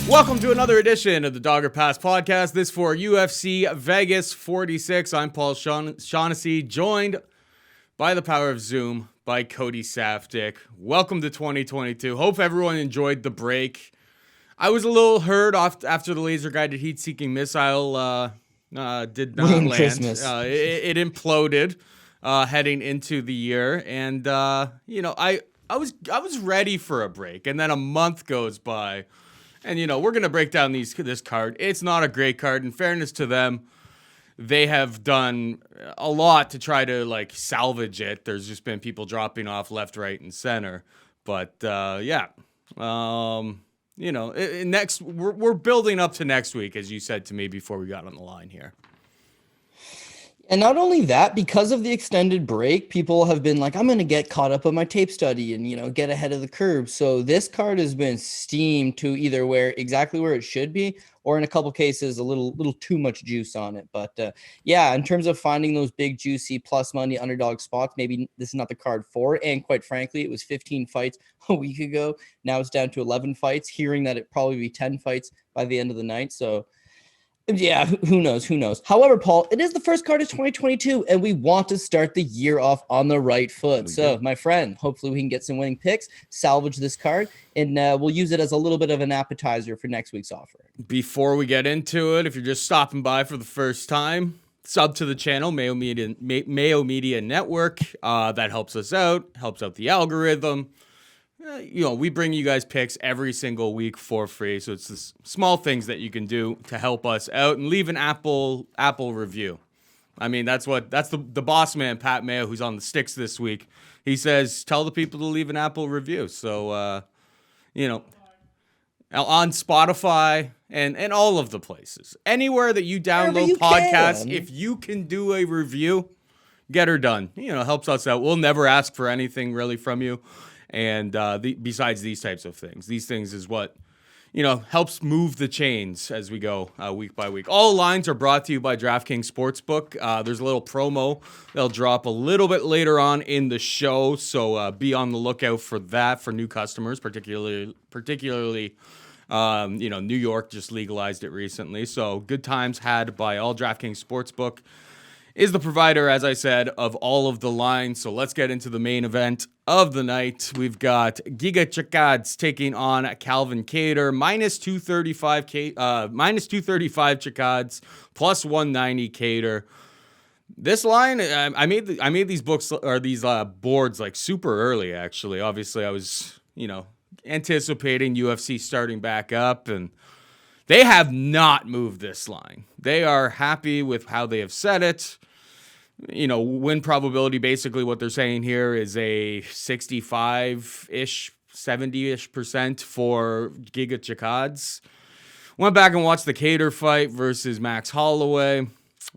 Welcome to another edition of the Dogger Pass podcast. This for UFC Vegas 46. I'm Paul Shaughnessy, joined by the power of Zoom by Cody Saftic. Welcome to 2022. Hope everyone enjoyed the break. I was a little hurt off after the laser-guided heat-seeking missile did not land. Christmas. It imploded heading into the year, and I was ready for a break, and then a month goes by. And, we're going to break down this card. It's not a great card. In fairness to them, they have done a lot to try to, salvage it. There's just been people dropping off left, right, and center. But, next we're building up to next week, as you said to me before we got on the line here. And not only that, because of the extended break, people have been like, I'm going to get caught up on my tape study and, get ahead of the curve. So this card has been steamed to either exactly where it should be, or in a couple cases, a little too much juice on it. But in terms of finding those big, juicy plus money underdog spots, maybe this is not the card for it. And quite frankly, it was 15 fights a week ago. Now it's down to 11 fights, hearing that it probably be 10 fights by the end of the night. So yeah, who knows? However, Paul, it is the first card of 2022, and we want to start the year off on the right foot. So, my friend, hopefully we can get some winning picks, salvage this card, and we'll use it as a little bit of an appetizer for next week's offer. Before we get into it, if you're just stopping by for the first time, sub to the channel, Mayo Media Network. That helps us out, helps out the algorithm. We bring you guys picks every single week for free. So it's the small things that you can do to help us out, and leave an Apple review. I mean, that's the boss man, Pat Mayo, who's on the sticks this week. He says, tell the people to leave an Apple review. So, on Spotify and all of the places, anywhere that you download podcasts, if you can do a review, get her done. Helps us out. We'll never ask for anything really from you. And besides these types of things, these things is what, helps move the chains as we go week by week. All lines are brought to you by DraftKings Sportsbook. There's a little promo they'll drop a little bit later on in the show, so be on the lookout for that for new customers, particularly New York just legalized it recently. So good times had by all. DraftKings Sportsbook is the provider, as I said, of all of the lines. So let's get into the main event of the night. We've got Giga Chikadze taking on Calvin Kattar, minus 235 Chikadze, plus 190 Kattar. This line, I made these books or these boards super early. Actually, obviously, I was anticipating UFC starting back up, and they have not moved this line. They are happy with how they have set it. Win probability, basically what they're saying here is a 65-ish, 70-ish% for Giga Chikadze. Went back and watched the Kattar fight versus Max Holloway.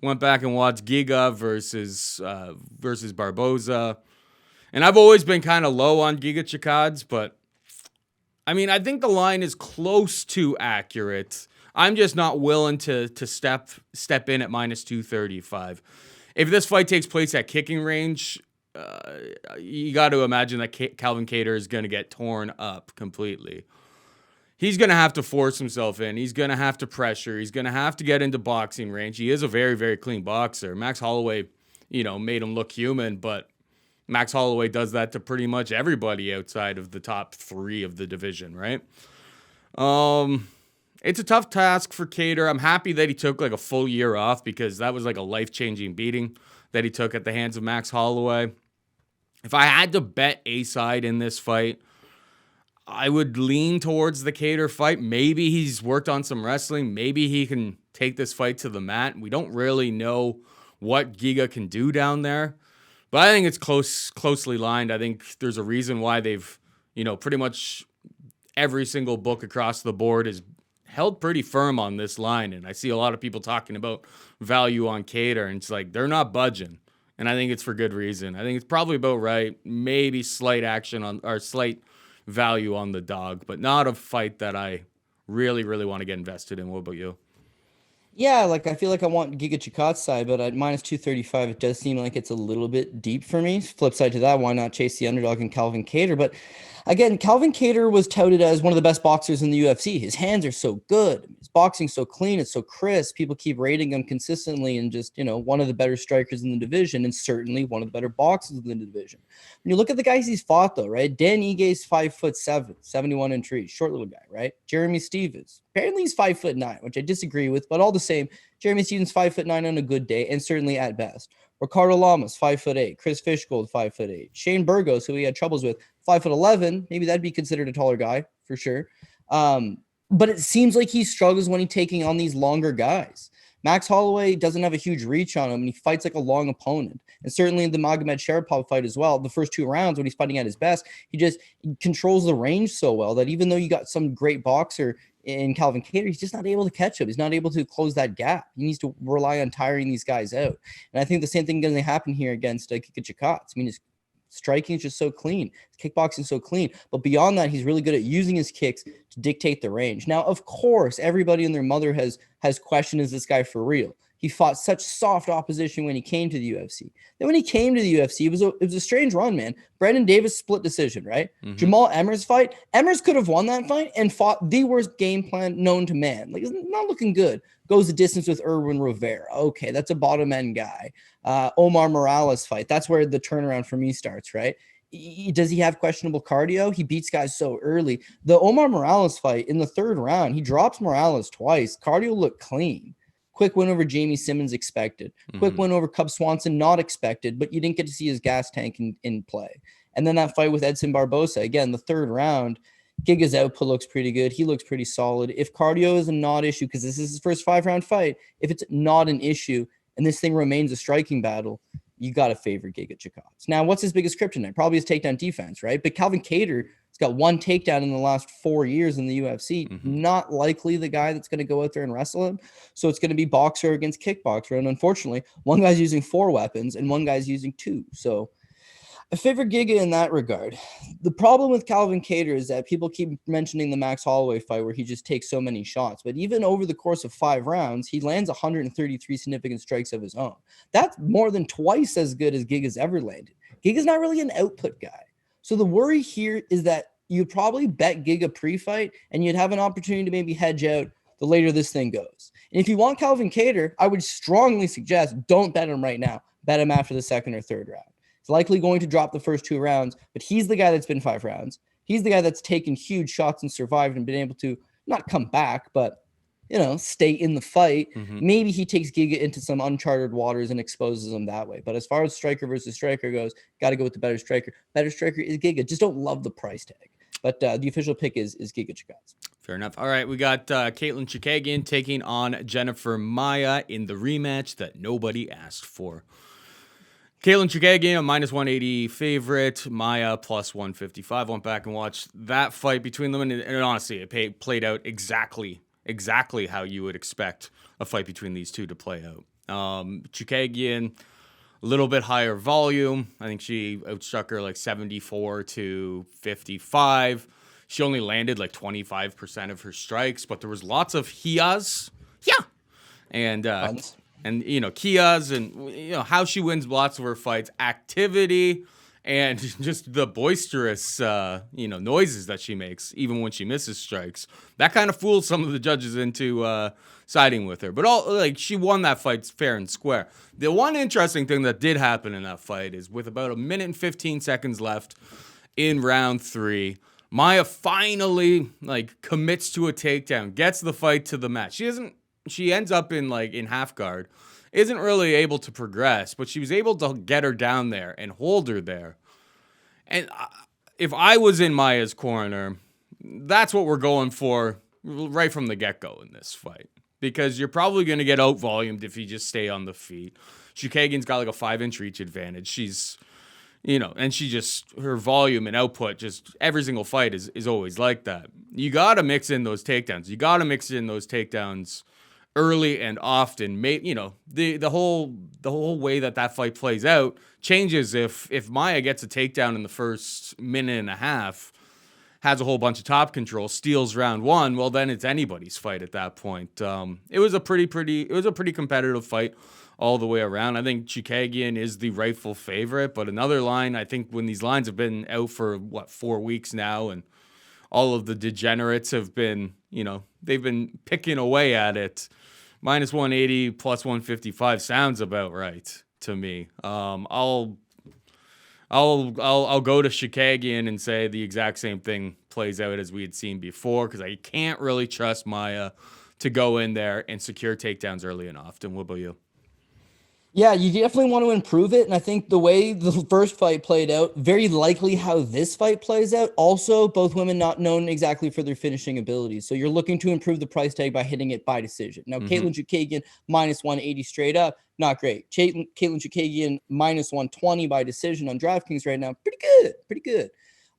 Went back and watched Giga versus Barboza. And I've always been kind of low on Giga Chikadze, but I think the line is close to accurate. I'm just not willing to step in at minus 235. If this fight takes place at kicking range, you got to imagine that Calvin Kattar is going to get torn up completely. He's going to have to force himself in. He's going to have to pressure. He's going to have to get into boxing range. He is a very, very clean boxer. Max Holloway, made him look human, but Max Holloway does that to pretty much everybody outside of the top three of the division, right? It's a tough task for Kattar. I'm happy that he took a full year off, because that was a life-changing beating that he took at the hands of Max Holloway. If I had to bet a side in this fight, I would lean towards the Kattar fight. Maybe he's worked on some wrestling. Maybe he can take this fight to the mat. We don't really know what Giga can do down there, but I think it's closely lined. I think there's a reason why they've, pretty much every single book across the board is held pretty firm on this line, and I see a lot of people talking about value on Kattar, and it's they're not budging, and I think it's for good reason. I think it's probably about right, maybe slight action on, or slight value on the dog, but not a fight that I really, really want to get invested in. What about you? Yeah, like I feel like I want Giga Chikadze side, but at minus 235, it does seem like it's a little bit deep for me. Flip side to that, why not chase the underdog in Calvin Kattar? But again, Calvin Kattar was touted as one of the best boxers in the UFC. His hands are so good. His boxing's so clean. It's so crisp. People keep rating him consistently and just, one of the better strikers in the division and certainly one of the better boxers in the division. When you look at the guys he's fought, though, right? Dan Igue's 5'7", 71 inch reach, short little guy, right? Jeremy Stevens, apparently he's 5'9", which I disagree with, but all the same, Jeremy Stevens 5'9" on a good day, and certainly at best. Ricardo Lamas, 5'8", Chris Fishgold, 5'8", Shane Burgos, who he had troubles with, 5'11". Maybe that'd be considered a taller guy for sure. But it seems like he struggles when he's taking on these longer guys. Max Holloway doesn't have a huge reach on him, and he fights like a long opponent. And certainly in the Magomed Sharapov fight as well, the first 2 rounds when he's fighting at his best, he controls the range so well that even though you got some great boxer in Calvin Kattar, he's just not able to catch him. He's not able to close that gap. He needs to rely on tiring these guys out. And I think the same thing is going to happen here against Giga Chikadze. I mean, his striking is just so clean. His kickboxing is so clean. But beyond that, he's really good at using his kicks to dictate the range. Now, of course, everybody and their mother has questioned, is this guy for real? He fought such soft opposition when he came to the UFC. Then when he came to the UFC, it was a strange run, man. Brandon Davis split decision, right? Mm-hmm. Jamal Emmers fight. Emmers could have won that fight and fought the worst game plan known to man. Like, it's not looking good. Goes the distance with Erwin Rivera. Okay, that's a bottom end guy. Omar Morales fight. That's where the turnaround for me starts, right? Does he have questionable cardio? He beats guys so early. The Omar Morales fight in the 3rd round, he drops Morales twice. Cardio looked clean. Quick win over Jamie Simmons expected. Quick win over Cub Swanson not expected, but you didn't get to see his gas tank in play. And then that fight with Edson Barbosa, again, the 3rd round, Giga's output looks pretty good. He looks pretty solid. If cardio is a not issue, because this is his first 5-round fight, if it's not an issue and this thing remains a striking battle, you got to favor Giga Chikadze. Now, what's his biggest kryptonite? Probably his takedown defense, right? But Calvin Kattar has got 1 takedown in the last 4 years in the UFC. Not likely the guy that's going to go out there and wrestle him. So it's going to be boxer against kickboxer. And unfortunately, one guy's using 4 weapons and one guy's using 2. So I favor Giga in that regard. The problem with Calvin Kattar is that people keep mentioning the Max Holloway fight where he just takes so many shots. But even over the course of 5 rounds, he lands 133 significant strikes of his own. That's more than twice as good as Giga's ever landed. Giga's not really an output guy. So the worry here is that you'd probably bet Giga pre-fight and you'd have an opportunity to maybe hedge out the later this thing goes. And if you want Calvin Kattar, I would strongly suggest don't bet him right now. Bet him after the 2nd or 3rd round. He's likely going to drop the first 2 rounds, but he's the guy that's been 5 rounds. He's the guy that's taken huge shots and survived and been able to not come back, but, stay in the fight. Maybe he takes Giga into some uncharted waters and exposes him that way. But as far as striker versus striker goes, got to go with the better striker. Better striker is Giga. Just don't love the price tag. But the official pick is Giga Chikadze. Fair enough. All right, we got Katlyn Chookagian taking on Jennifer Maia in the rematch that nobody asked for. Katlyn Chookagian, a minus 180 favorite. Maia, plus 155. Went back and watched that fight between them, and honestly, it played out exactly how you would expect a fight between these two to play out. Chookagian, a little bit higher volume. I think she outstruck her like 74 to 55. She only landed like 25% of her strikes, but there was lots of hias. Yeah. And Kias and how she wins lots of her fights, activity, and just the boisterous noises that she makes even when she misses strikes. That kind of fools some of the judges into siding with her. But she won that fight fair and square. The one interesting thing that did happen in that fight is with about 1 minute and 15 seconds left in round 3, Maia finally commits to a takedown, gets the fight to the mat. She ends up in half guard, isn't really able to progress, but she was able to get her down there and hold her there. And if I was in Maia's corner, that's what we're going for right from the get-go in this fight, because you're probably going to get out-volumed if you just stay on the feet. Chookagian's got like a 5-inch reach advantage. She's, and her volume and output, just every single fight is always like that. You got to mix in those takedowns early and often. The whole way that fight plays out changes if Maia gets a takedown in the first minute and a half. has a whole bunch of top control, steals round one, well, then it's anybody's fight at that point. It was a pretty competitive fight all the way around. I think Chookagian is the rightful favorite, but another line, I think when these lines have been out for 4 weeks now, and all of the degenerates have been, they've been picking away at it. Minus 180, plus 155 sounds about right to me. I'll go to Chookagian and say the exact same thing plays out as we had seen before, because I can't really trust Maia to go in there and secure takedowns early and often. What about you? Yeah, you definitely want to improve it. And I think the way the first fight played out, very likely how this fight plays out. Also, both women not known exactly for their finishing abilities. So you're looking to improve the price tag by hitting it by decision. Now, Katlyn Chookagian, minus 180 straight up, not great. Katlyn Chookagian, minus 120 by decision on DraftKings right now. Pretty good.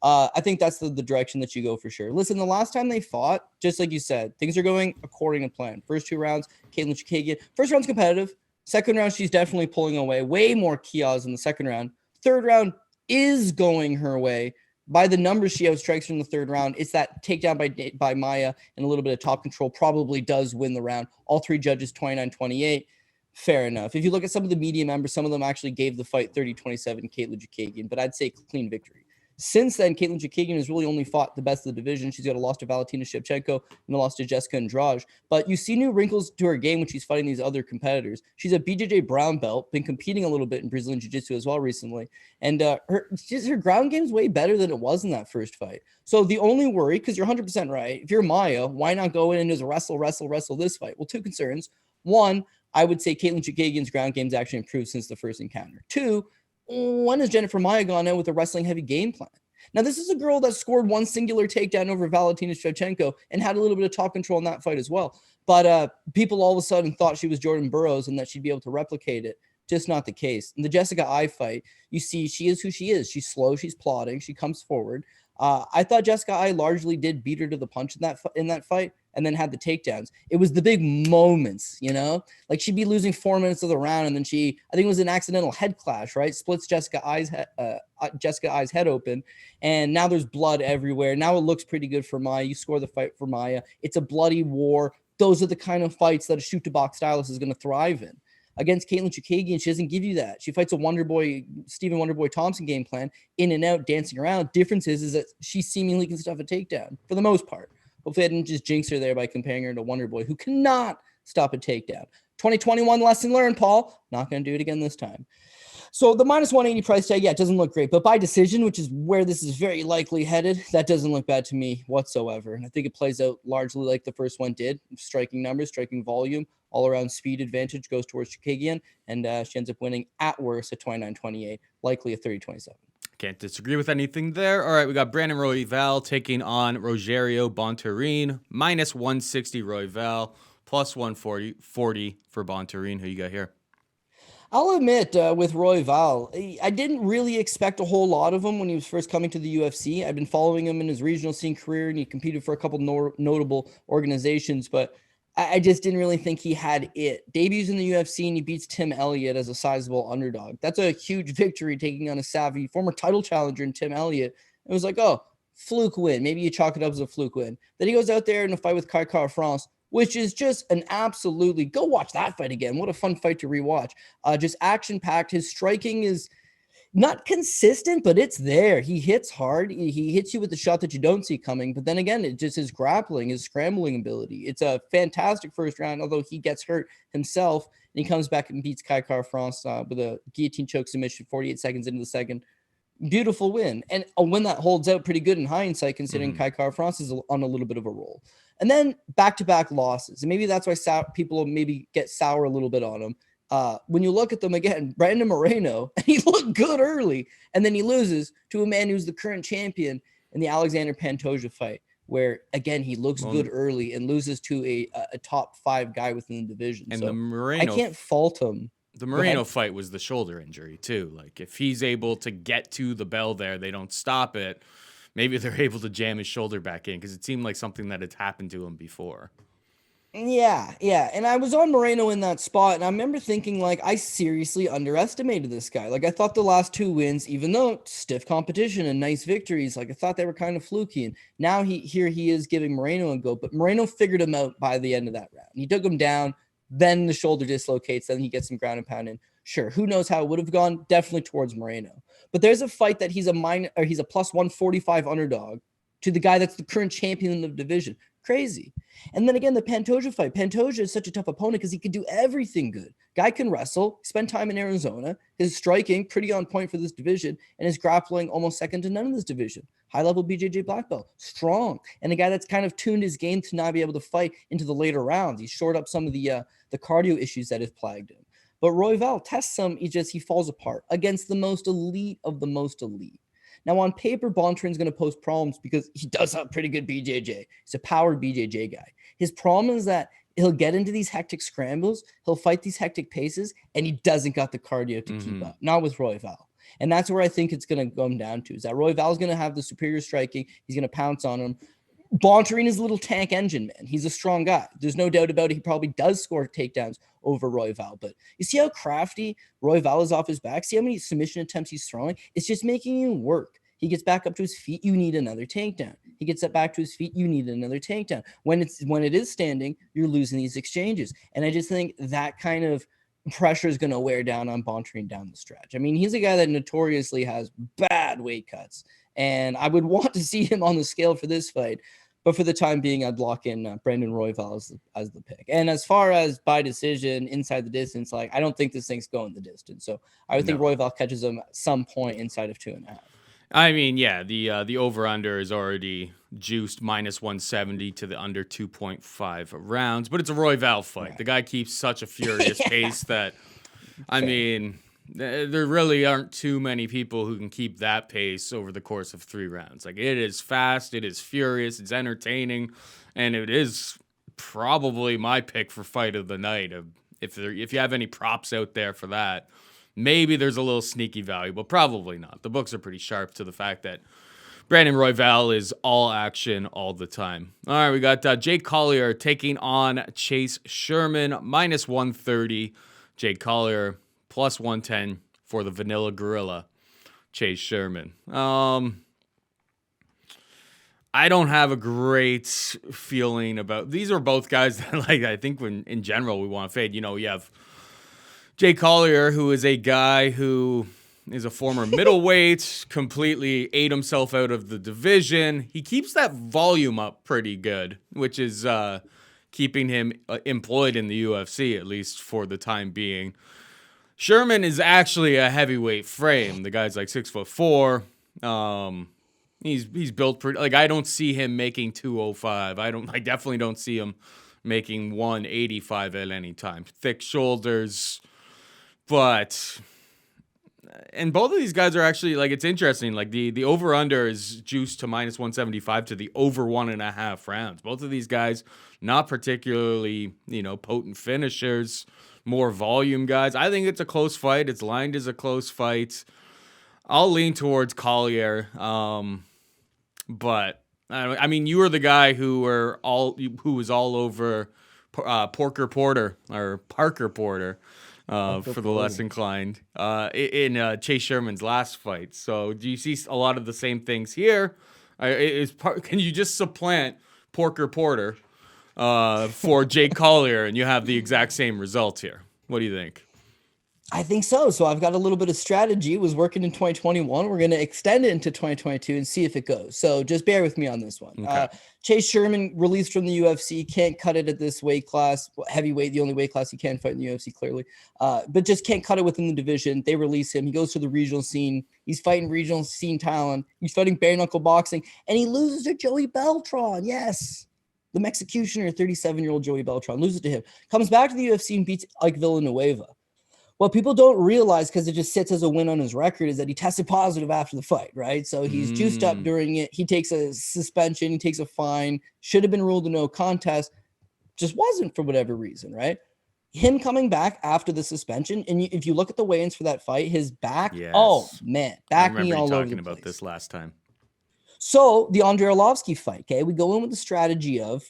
I think that's the direction that you go for sure. Listen, the last time they fought, just like you said, things are going according to plan. First 2 rounds, Katlyn Chookagian. First round's competitive. Second round, she's definitely pulling away. Way more kiosks in the second round. Third round is going her way. By the numbers she outstrikes her in the third round, it's that takedown by Maia and a little bit of top control probably does win the round. All 3 judges, 29-28. Fair enough. If you look at some of the media members, some of them actually gave the fight 30-27 Katlyn Chookagian, but I'd say clean victory. Since then, Katlyn Chookagian has really only fought the best of the division. She's got a loss to Valentina Shevchenko and a loss to Jessica Andrade. But you see new wrinkles to her game when she's fighting these other competitors. She's a BJJ brown belt, been competing a little bit in Brazilian Jiu-Jitsu as well recently. And her ground game's way better than it was in that first fight. So the only worry, because you're 100% right, if you're Maia, why not go in and just wrestle this fight? Well, 2 concerns. 1, I would say Katlyn Chookagian's ground game's actually improved since the first encounter. 2, when has Jennifer Maia gone out with a wrestling heavy game plan? Now, this is a girl that scored 1 singular takedown over Valentina Shevchenko and had a little bit of top control in that fight as well. But people all of a sudden thought she was Jordan Burroughs and that she'd be able to replicate it. Just not the case. In the Jessica Eye fight, you see she is who she is. She's slow. She's plodding. She comes forward. I thought Jessica Eye largely did beat her to the punch in that fight and then had the takedowns. It was the big moments, like she'd be losing 4 minutes of the round. And then I think it was an accidental head clash, right? Splits Jessica Eye's head open. And now there's blood everywhere. Now it looks pretty good for Maia. You score the fight for Maia. It's a bloody war. Those are the kind of fights that a shoot to box stylist is going to thrive in. Against Katlyn Chookagian, she doesn't give you that. She fights a Stephen Wonderboy Thompson game plan, in and out, dancing around. Difference is that she seemingly can stuff a takedown for the most part. Hopefully I didn't just jinx her there by comparing her to Wonderboy, who cannot stop a takedown. 2021 lesson learned, Paul. Not going to do it again this time. So the minus 180 price tag, yeah, it doesn't look great. But by decision, which is where this is very likely headed, that doesn't look bad to me whatsoever. And I think it plays out largely like the first one did. Striking numbers, striking volume, all-around speed advantage goes towards Chookagian. And she ends up winning at worst at 29-28, likely a 30-27. Can't disagree with anything there. All right, we got Brandon Royval taking on Rogerio Bontorin. Minus 160 Royval, plus 140 for Bontorin. Who you got here? I'll admit, with Royval, I didn't really expect a whole lot of him when he was first coming to the UFC. I've been following him in his regional scene career, and he competed for a couple notable organizations, but I just didn't really think he had it. Debuts in the UFC, and he beats Tim Elliott as a sizable underdog. That's a huge victory, taking on a savvy former title challenger in Tim Elliott. It was like, oh, fluke win. Maybe you chalk it up as a fluke win. Then he goes out there in a fight with Kakhramonov, which is just an absolutely, go watch that fight again. What a fun fight to rewatch. Just action-packed. His striking is not consistent, but it's there. He hits hard. He hits you with the shot that you don't see coming. But then again, it just his grappling, his scrambling ability. It's a fantastic first round, although he gets hurt himself. And he comes back and beats Kakhramonov with a guillotine choke submission 48 seconds into the second. Beautiful win. And a win that holds out pretty good in hindsight, considering Kakhramonov is on a little bit of a roll. And then back-to-back losses. And maybe that's why people maybe get sour a little bit on him. When you look at them again, Brandon Moreno, and he looked good early, and then he loses to a man who's the current champion in the Alexander Pantoja fight, where, again, he looks good early and loses to a top 5 guy within the division. And so the Moreno, I can't fault him. The Moreno fight was the shoulder injury, too. Like, if he's able to get to the bell there, they don't stop it. Maybe they're able to jam his shoulder back in, because it seemed like something that had happened to him before. Yeah, yeah. And I was on Moreno in that spot, and I remember thinking, like, I seriously underestimated this guy. Like, I thought the last two wins, even though stiff competition and nice victories, like, I thought they were kind of fluky. And now he is giving Moreno a go, but Moreno figured him out by the end of that round. He took him down, then the shoulder dislocates, then he gets some ground and pound in. Sure, who knows how it would have gone? Definitely towards Moreno. But there's a fight that he's a plus 145 underdog to the guy that's the current champion in the division. Crazy. And then again, the Pantoja fight. Pantoja is such a tough opponent because he can do everything good. Guy can wrestle, spend time in Arizona. His striking pretty on point for this division, and his grappling almost second to none in this division. High level BJJ black belt, strong, and a guy that's kind of tuned his game to not be able to fight into the later rounds. He's shored up some of the cardio issues that have plagued him. But Royval tests some. He falls apart against the most elite of the most elite. Now, on paper, Bontorin's going to pose problems because he does have pretty good BJJ. He's a powered BJJ guy. His problem is that he'll get into these hectic scrambles, he'll fight these hectic paces, and he doesn't got the cardio to keep up. Not with Royval. And that's where I think it's going to come down to, is that Royval is going to have the superior striking. He's going to pounce on him. Bontorin is a little tank engine, man. He's a strong guy. There's no doubt about it. He probably does score takedowns over Royval. But you see how crafty Royval is off his back? See how many submission attempts he's throwing? It's just making him work. He gets back up to his feet, you need another takedown. He gets up back to his feet, you need another takedown. When it is standing, you're losing these exchanges. And I just think that kind of pressure is going to wear down on Bontorin down the stretch. I mean, he's a guy that notoriously has bad weight cuts. And I would want to see him on the scale for this fight. But for the time being, I'd lock in Brendan Royval as the pick. And as far as by decision, inside the distance, like, I don't think this thing's going the distance. So I would think Royval catches him at some point inside of 2.5. I mean, yeah, the over-under is already juiced minus 170 to the under 2.5 rounds, but it's a Royval fight. Right. The guy keeps such a furious pace that, I mean, there really aren't too many people who can keep that pace over the course of 3 rounds. Like, it is fast, it is furious, it's entertaining, and it is probably my pick for fight of the night. If you have any props out there for that, maybe there's a little sneaky value, but probably not. The books are pretty sharp to the fact that Brandon Royval is all action all the time. All right, we got Jake Collier taking on Chase Sherman, minus 130. Jake Collier, plus 110 for the Vanilla Gorilla, Chase Sherman. I don't have a great feeling about... These are both guys that, like, I think when in general we want to fade. You know, you have Jake Collier, who is a guy who is a former middleweight, completely ate himself out of the division. He keeps that volume up pretty good, which is keeping him employed in the UFC, at least for the time being. Sherman is actually a heavyweight frame. The guy's like 6'4". He's built pretty. Like, I don't see him making 205. I definitely don't see him making 185 at any time. Thick shoulders. But, and both of these guys are actually, like, it's interesting. Like, the over-under is juiced to minus 175 to the over 1.5 rounds. Both of these guys, not particularly, potent finishers, more volume guys. I think it's a close fight. It's lined as a close fight. I'll lean towards Collier. But, I mean, you were the guy who was all over Parker Porter. For the less inclined in Chase Sherman's last fight. So do you see a lot of the same things here? Can you just supplant Parker Porter for Jake Collier and you have the exact same result here? What do you think? I think so. So I've got a little bit of strategy. It was working in 2021. We're going to extend it into 2022 and see if it goes. So just bear with me on this one. Okay. Chase Sherman, released from the UFC, can't cut it at this weight class. Heavyweight, the only weight class he can fight in the UFC, clearly. But just can't cut it within the division. They release him. He goes to the regional scene. He's fighting regional scene talent. He's fighting bare knuckle boxing. And he loses to Joey Beltran. Yes. The Mexicutioner, 37-year-old Joey Beltran, loses to him. Comes back to the UFC and beats Ike Villanueva. What people don't realize, because it just sits as a win on his record, is that he tested positive after the fight, right? So he's juiced up during it. He takes a suspension. He takes a fine. Should have been ruled a no contest. Just wasn't for whatever reason, right? Him coming back after the suspension, and if you look at the weigh-ins for that fight, his back, back knee all over the place. I remember you talking about this last time. So the Andrei Arlovsky fight, okay? We go in with the strategy of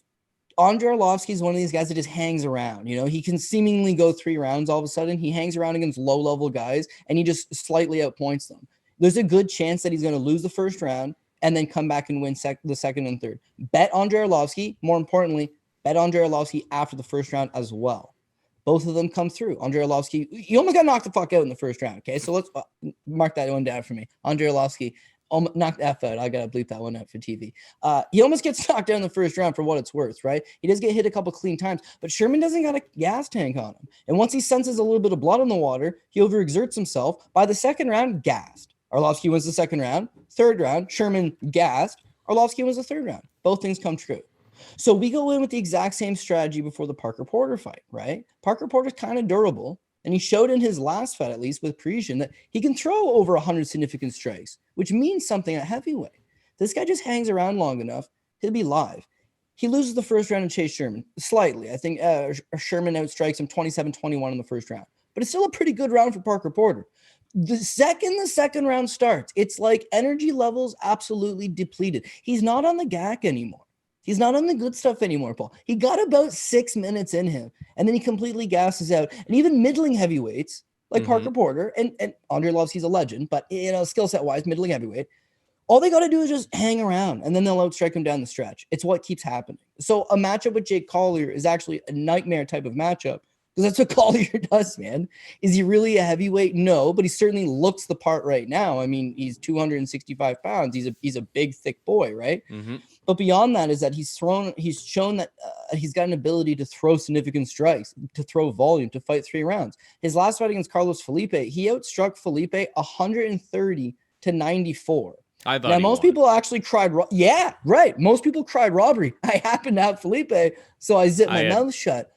Andrei Arlovsky is one of these guys that just hangs around. He can seemingly go 3 rounds all of a sudden. He hangs around against low-level guys, and he just slightly outpoints them. There's a good chance that he's going to lose the first round and then come back and win the second and third. Bet Andrei Arlovsky. More importantly, bet Andrei Arlovsky after the first round as well. Both of them come through. Andrei Arlovsky, he almost got knocked the fuck out in the first round. Okay, so let's mark that one down for me. Andrei Arlovsky knocked the F out. I got to bleep that one out for TV. He almost gets knocked out in the first round for what it's worth, right? He does get hit a couple clean times, but Sherman doesn't got a gas tank on him. And once he senses a little bit of blood in the water, he overexerts himself. By the second round, gassed. Arlovsky wins the second round. Third round, Sherman gassed. Arlovsky wins the third round. Both things come true. So we go in with the exact same strategy before the Parker Porter fight, right? Parker Porter's kind of durable, and he showed in his last fight, at least with Parisian, that he can throw over 100 significant strikes, which means something at heavyweight. This guy just hangs around long enough, he'll be live. He loses the first round to Chase Sherman, slightly. I think Sherman outstrikes him 27-21 in the first round. But it's still a pretty good round for Parker Porter. The second round starts, it's like energy levels absolutely depleted. He's not on the GAC anymore. He's not on the good stuff anymore, Paul. He got about 6 minutes in him, and then he completely gasses out. And even middling heavyweights, like Parker Porter, and Andrei Arlovsky's a legend, but, skill set-wise, middling heavyweight, all they got to do is just hang around, and then they'll outstrike him down the stretch. It's what keeps happening. So a matchup with Jake Collier is actually a nightmare type of matchup, because that's what Collier does, man. Is he really a heavyweight? No, but he certainly looks the part right now. I mean, he's 265 pounds. He's a big, thick boy, right? But beyond that is that he's shown that he's got an ability to throw significant strikes, to throw volume, to fight 3 rounds. His last fight against Carlos Felipe, he outstruck Felipe 130-94. I thought now, most people actually cried. Yeah, right. Most people cried robbery. I happen to have Felipe, so I zipped my mouth shut.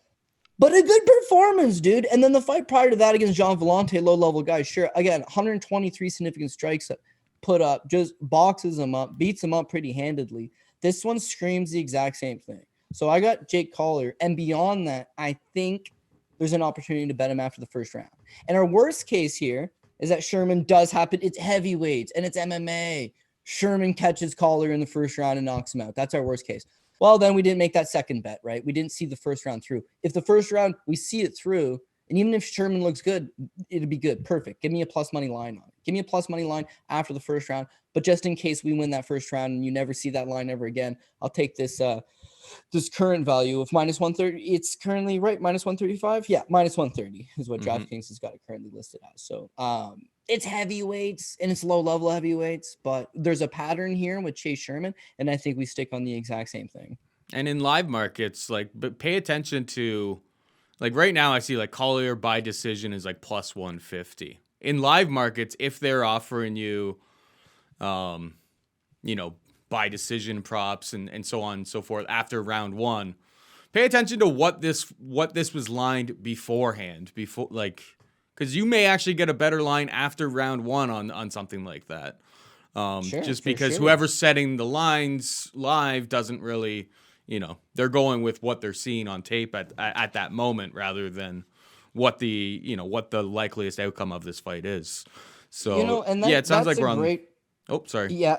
But a good performance, dude. And then the fight prior to that against John Vellante, low-level guy, sure. Again, 123 significant strikes put up, just boxes him up, beats him up pretty handedly. This one screams the exact same thing. So I got Jake Collier. And beyond that, I think there's an opportunity to bet him after the first round. And our worst case here is that Sherman does happen. It's heavyweights and it's MMA. Sherman catches Collier in the first round and knocks him out. That's our worst case. Well, then we didn't make that second bet, right? We didn't see the first round through. If the first round, we see it through, and even if Sherman looks good, it'd be good. Perfect. Give me a plus money line on it. Give me a plus money line after the first round. But just in case we win that first round and you never see that line ever again, I'll take this this current value of minus 130. It's currently right, minus 135. Yeah, minus 130 is what DraftKings has got it currently listed as. So it's heavyweights and it's low-level heavyweights, but there's a pattern here with Chase Sherman, and I think we stick on the exact same thing. And in live markets, but pay attention to, right now I see Collier by decision is plus 150. In live markets, if they're offering you, by decision props and so on and so forth after round 1, pay attention to what this was lined beforehand, because you may actually get a better line after round 1 on something like that. Because whoever's setting the lines live doesn't really, they're going with what they're seeing on tape at that moment rather than what the likeliest outcome of this fight is. So it sounds like we're on. Oh, sorry. Yeah.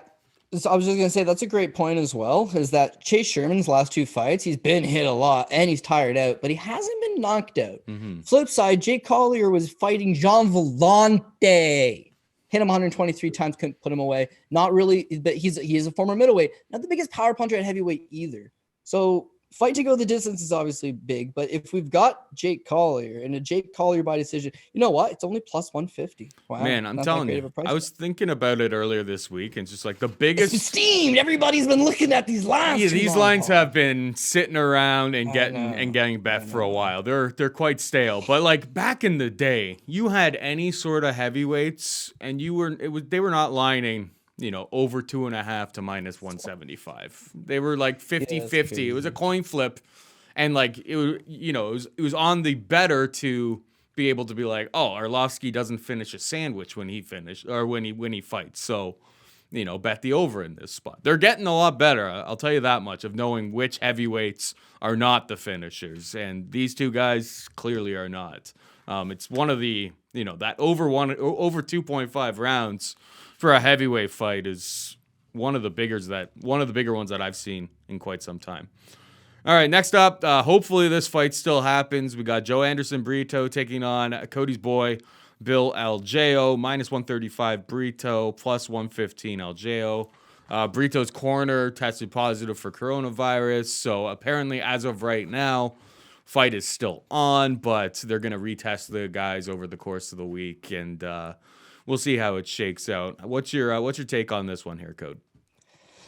So I was just going to say that's a great point as well, is that Chase Sherman's last 2 fights, he's been hit a lot and he's tired out, but he hasn't been knocked out. Flip side, Jake Collier was fighting John Vellante. Hit him 123 times, couldn't put him away. Not really, but he is a former middleweight. Not the biggest power puncher at heavyweight either. So fight to go the distance is obviously big, but if we've got Jake Collier and a Jake Collier by decision, you know what? It's only plus 150. Wow. Man, I'm telling you, I was thinking about it earlier this week, and it's just the biggest. It's steamed. Everybody's been looking at these lines. Yeah, these lines have been sitting around and getting bet for a while. They're quite stale. But back in the day, you had any sort of heavyweights, and they were not lining over 2.5 to minus 175. They were 50-50. It was a coin flip. And it was on the better to be able to be Arlovsky doesn't finish a sandwich when he fights. So, bet the over in this spot. They're getting a lot better. I'll tell you that much, of knowing which heavyweights are not the finishers. And these 2 guys clearly are not. It's one of the, that over 2.5 rounds for a heavyweight fight is one of the bigger ones that I've seen in quite some time. All right, next up, hopefully this fight still happens. We got Joanderson Brito taking on Cody's boy, Bill Algeo, minus 135 Brito, plus 115 Algeo. Brito's corner tested positive for coronavirus, so apparently as of right now, fight is still on, but they're going to retest the guys over the course of the week, and we'll see how it shakes out. What's your take on this one here, Code?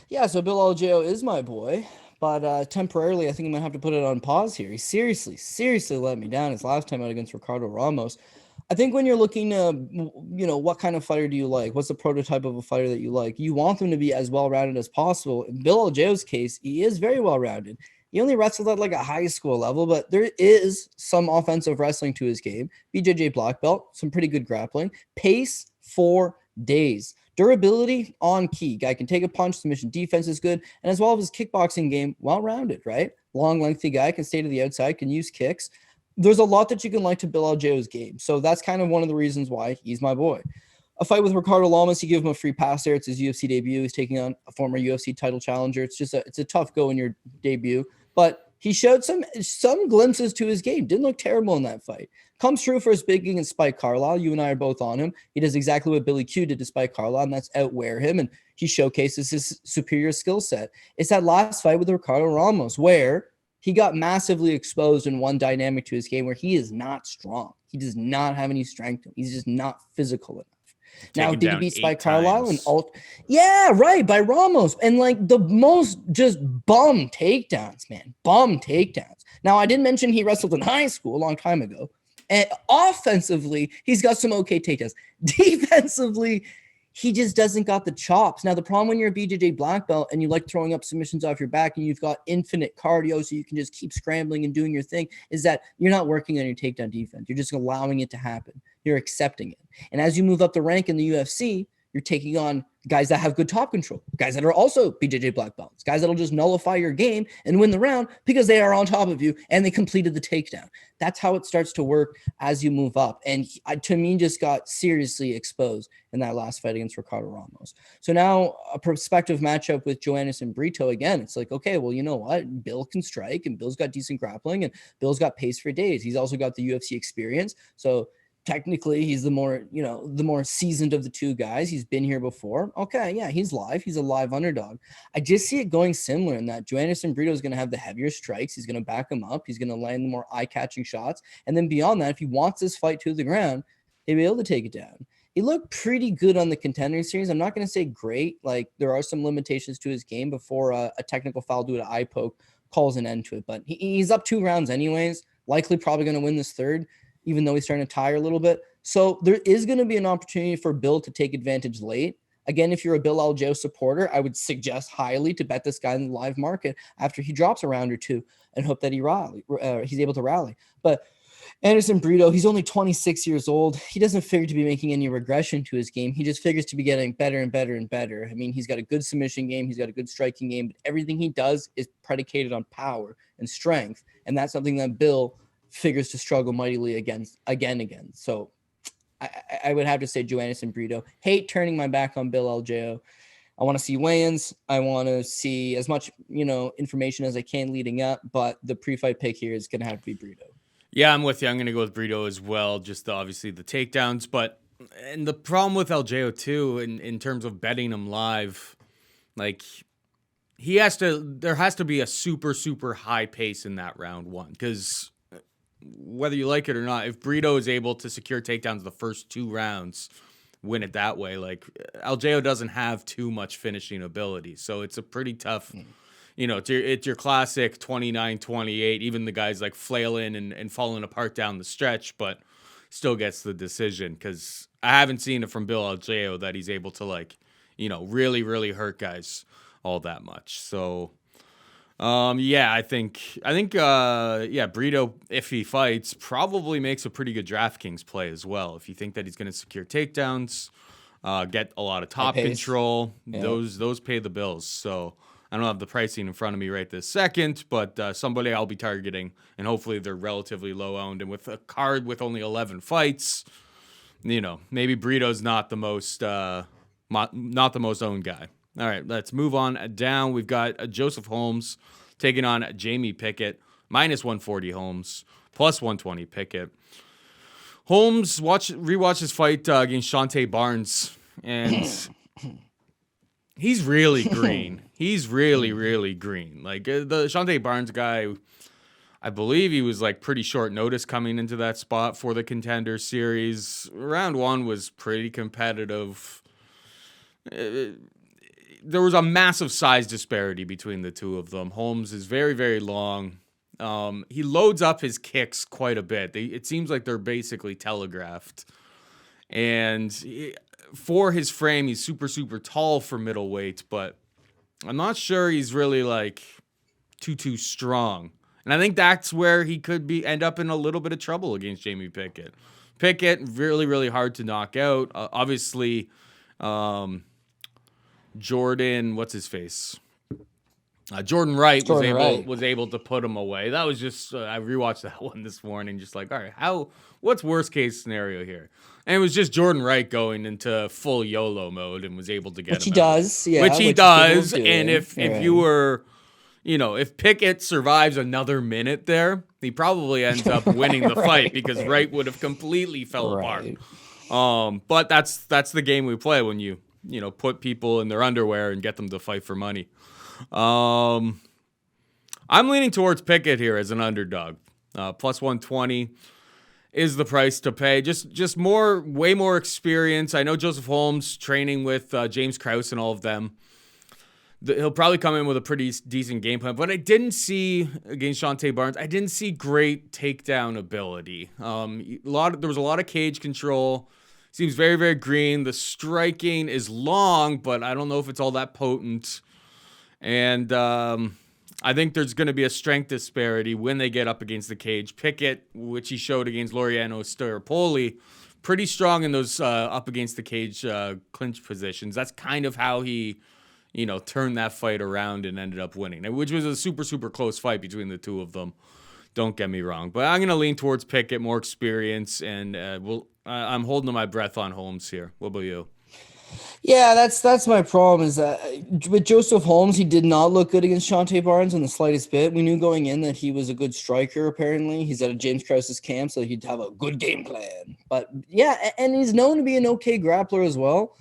Yeah, so Bill Algeo is my boy, but temporarily I think I'm going to have to put it on pause here. He seriously let me down his last time out against Ricardo Ramos. I think when you're looking, what kind of fighter do you like? What's the prototype of a fighter that you like? You want them to be as well-rounded as possible. In Bill Algeo's case, he is very well-rounded. He only wrestled at like a high school level, but there is some offensive wrestling to his game. BJJ black belt, some pretty good grappling. Pace for days. Durability on key. Guy can take a punch. Submission defense is good. And as well as his kickboxing game, well-rounded, right? Long, lengthy guy, can stay to the outside, can use kicks. There's a lot that you can like to Bill Algeo's game. So that's kind of one of the reasons why he's my boy. A fight with Ricardo Lamas, you give him a free pass there. It's his UFC debut. He's taking on a former UFC title challenger. It's a tough go in your debut. But he showed some glimpses to his game. Didn't look terrible in that fight. Comes through for his big against Spike Carlisle. You and I are both on him. He does exactly what Billy Q did to Spike Carlisle, and that's outwear him, and he showcases his superior skill set. It's that last fight with Ricardo Ramos where he got massively exposed in one dynamic to his game where he is not strong. He does not have any strength. He's just not physical enough. Now, did he beat Spike Carlisle and Yeah, right, by Ramos. And like the most just bum takedowns, man. Bum takedowns. Now, I didn't mention he wrestled in high school a long time ago. And offensively, he's got some okay takedowns. Defensively, he just doesn't got the chops. Now, the problem when you're a BJJ black belt and you like throwing up submissions off your back and you've got infinite cardio so you can just keep scrambling and doing your thing is that you're not working on your takedown defense. You're just allowing it to happen. You're accepting it. And as you move up the rank in the UFC, you're taking on guys that have good top control, guys that are also BJJ black belts, guys that'll just nullify your game and win the round because they are on top of you and they completed the takedown. That's how it starts to work as you move up. And to me, just got seriously exposed in that last fight against Ricardo Ramos. So now a prospective matchup with Joanderson Brito again. It's like, okay, well, you know what? Bill can strike and Bill's got decent grappling and Bill's got pace for days. He's also got the UFC experience. So technically, he's the more seasoned of the two guys. He's been here before. Okay, yeah, he's live. He's a live underdog. I just see it going similar in that Joanderson Brito is going to have the heavier strikes. He's going to back him up. He's going to land the more eye-catching shots. And then beyond that, if he wants this fight to the ground, he'll be able to take it down. He looked pretty good on the Contender Series. I'm not going to say great. Like, there are some limitations to his game before a technical foul due to eye poke calls an end to it. But he's up 2 rounds anyways. Likely probably going to win this third, even though he's starting to tire a little bit. So there is going to be an opportunity for Bill to take advantage late. Again, if you're a Bill Algeo supporter, I would suggest highly to bet this guy in the live market after he drops a round or two and hope that he's able to rally. But Anderson Brito, he's only 26 years old. He doesn't figure to be making any regression to his game. He just figures to be getting better and better and better. I mean, he's got a good submission game. He's got a good striking game. But everything he does is predicated on power and strength. And that's something that Bill figures to struggle mightily against again. So I would have to say Joanderson Brito. Hate turning my back on Bill Algeo. I want to see weigh-ins. I want to see as much, information as I can leading up, but the pre-fight pick here is going to have to be Brito. Yeah, I'm with you. I'm going to go with Brito as well, just obviously the takedowns. And the problem with Algeo, too, in terms of betting him live, like, there has to be a super, super high pace in that round one, because whether you like it or not, if Brito is able to secure takedowns the first 2 rounds, win it that way, like, Algeo doesn't have too much finishing ability. So it's a pretty tough, it's your classic 29-28, even the guys like flailing and falling apart down the stretch, but still gets the decision, because I haven't seen it from Bill Algeo that he's able to, really, really hurt guys all that much. So I think Brito, if he fights, probably makes a pretty good DraftKings play as well. If you think that he's going to secure takedowns, get a lot of top control, yeah, those pay the bills. So I don't have the pricing in front of me right this second, but somebody I'll be targeting, and hopefully they're relatively low owned. And with a card with only 11 fights, maybe Brito's not the most owned guy. All right, let's move on down. We've got Joseph Holmes taking on Jamie Pickett, -140 Holmes, +120 Pickett. Holmes rewatch his fight against Shante Barnes, and he's really green. He's really, really green. Like the Shante Barnes guy, I believe he was like pretty short notice coming into that spot for the Contender Series. Round 1 was pretty competitive. There was a massive size disparity between the two of them. Holmes is very, very long. He loads up his kicks quite a bit. It seems like they're basically telegraphed. And for his frame, he's super, super tall for middleweight, but I'm not sure he's really like too strong. And I think that's where he could end up in a little bit of trouble against Jamie Pickett. Pickett, really, really hard to knock out. Obviously, Jordan, what's his face? Jordan Wright was able to put him away. That was just I rewatched that one this morning, just like, all right, what's worst case scenario here? And it was just Jordan Wright going into full YOLO mode and was able to get him out. Which he does. And if you were, if Pickett survives another minute there, he probably ends up winning the fight because Wright would have completely fell apart. But that's the game we play when you put people in their underwear and get them to fight for money. I'm leaning towards Pickett here as an underdog. +120 is the price to pay. Just way more experience. I know Joseph Holmes training with James Krause and all of them. He'll probably come in with a pretty decent game plan. But I didn't see against Shante Barnes. I didn't see great takedown ability. There was a lot of cage control. Seems very, very green. The striking is long, but I don't know if it's all that potent. And I think there's going to be a strength disparity when they get up against the cage. Pickett, which he showed against Laureano Staropoli, pretty strong in those up against the cage clinch positions. That's kind of how he, turned that fight around and ended up winning, which was a super, super close fight between the two of them. Don't get me wrong. But I'm going to lean towards Pickett, more experience, and I'm holding my breath on Holmes here. What about you? Yeah, that's my problem is that with Joseph Holmes, he did not look good against Shante Barnes in the slightest bit. We knew going in that he was a good striker, apparently. He's at a James Krause's camp, so he'd have a good game plan. But yeah, and he's known to be an okay grappler as well.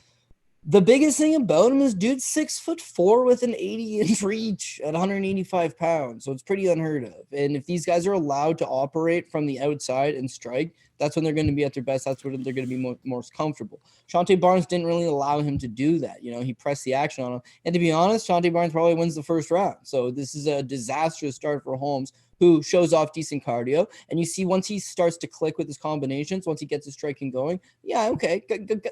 The biggest thing about him is dude's 6'4" with an 80-inch reach at 185 pounds. So it's pretty unheard of. And if these guys are allowed to operate from the outside and strike, that's when they're going to be at their best. That's when they're going to be most comfortable. Shante Barnes didn't really allow him to do that. He pressed the action on him. And to be honest, Shante Barnes probably wins the first round. So this is a disastrous start for Holmes, who shows off decent cardio. And you see once he starts to click with his combinations, once he gets his striking going, yeah, okay,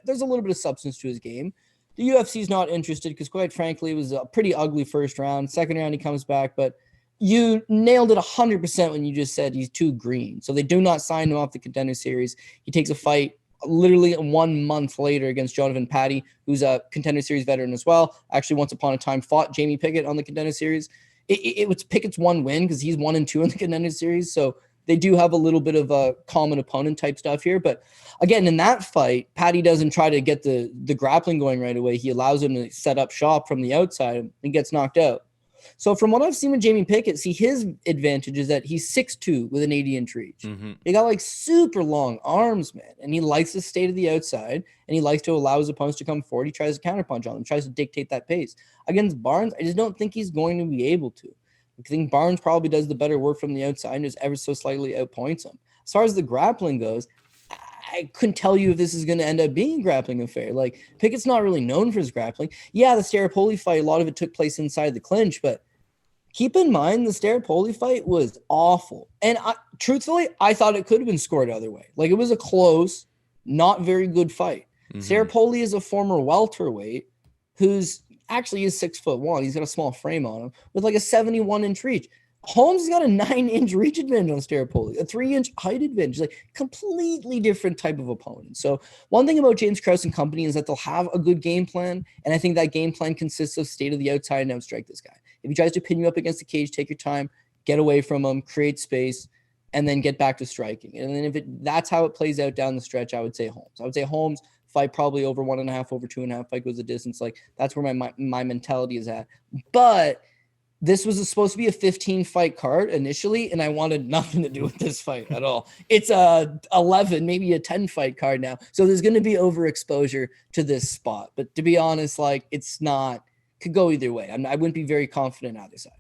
there's a little bit of substance to his game. The UFC's not interested because, quite frankly, it was a pretty ugly first round. Second round, he comes back, but you nailed it 100% when you just said he's too green. So they do not sign him off the Contender Series. He takes a fight literally 1 month later against Jonathan Patty, who's a Contender Series veteran as well. Actually, once upon a time, fought Jamie Pickett on the Contender Series. It was Pickett's one win because he's 1-2 in the Contender Series. So they do have a little bit of a common opponent type stuff here. But again, in that fight, Patty doesn't try to get the grappling going right away. He allows him to set up shop from the outside and gets knocked out. So from what I've seen with Jamie Pickett, see, his advantage is that he's 6'2" with an 80-inch reach. Mm-hmm. He got like super long arms, man. And he likes to stay to the outside, and he likes to allow his opponents to come forward. He tries to counterpunch on them, tries to dictate that pace. Against Barnes, I just don't think he's going to be able to. I think Barnes probably does the better work from the outside and just ever so slightly outpoints him. As far as the grappling goes, I couldn't tell you if this is going to end up being a grappling affair. Like, Pickett's not really known for his grappling. Yeah, the Staropoli fight, a lot of it took place inside the clinch, but keep in mind the Staropoli fight was awful. And truthfully, I thought it could have been scored the other way. Like, it was a close, not very good fight. Mm-hmm. Staropoli is a former welterweight who's actually is 6'1". He's got a small frame on him with like a 71-inch reach. Holmes has got a 9-inch reach advantage on Staropoli, a 3-inch height advantage, like completely different type of opponent. So one thing about James Krause and company is that they'll have a good game plan. And I think that game plan consists of stay to the outside and outstrike this guy. If he tries to pin you up against the cage, take your time, get away from him, create space, and then get back to striking. And then that's how it plays out down the stretch, I would say Holmes. I would say Holmes fight probably over 1.5, over 2.5, fight goes the distance. Like, that's where my mentality is at. But this was supposed to be a 15 fight card initially, and I wanted nothing to do with this fight at all. It's a 11, maybe a 10 fight card now. So there's going to be overexposure to this spot. But to be honest, like, it's not, could go either way. I wouldn't be very confident either side.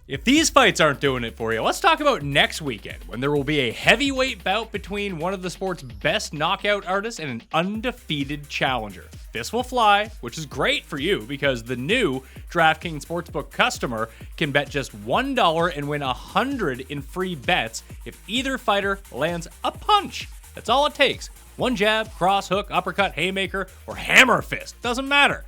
If these fights aren't doing it for you, let's talk about next weekend, when there will be a heavyweight bout between one of the sport's best knockout artists and an undefeated challenger. This will fly, which is great for you because the new DraftKings Sportsbook customer can bet just $1 and win $100 in free bets if either fighter lands a punch. That's all it takes. One jab, cross, hook, uppercut, haymaker, or hammer fist. Doesn't matter.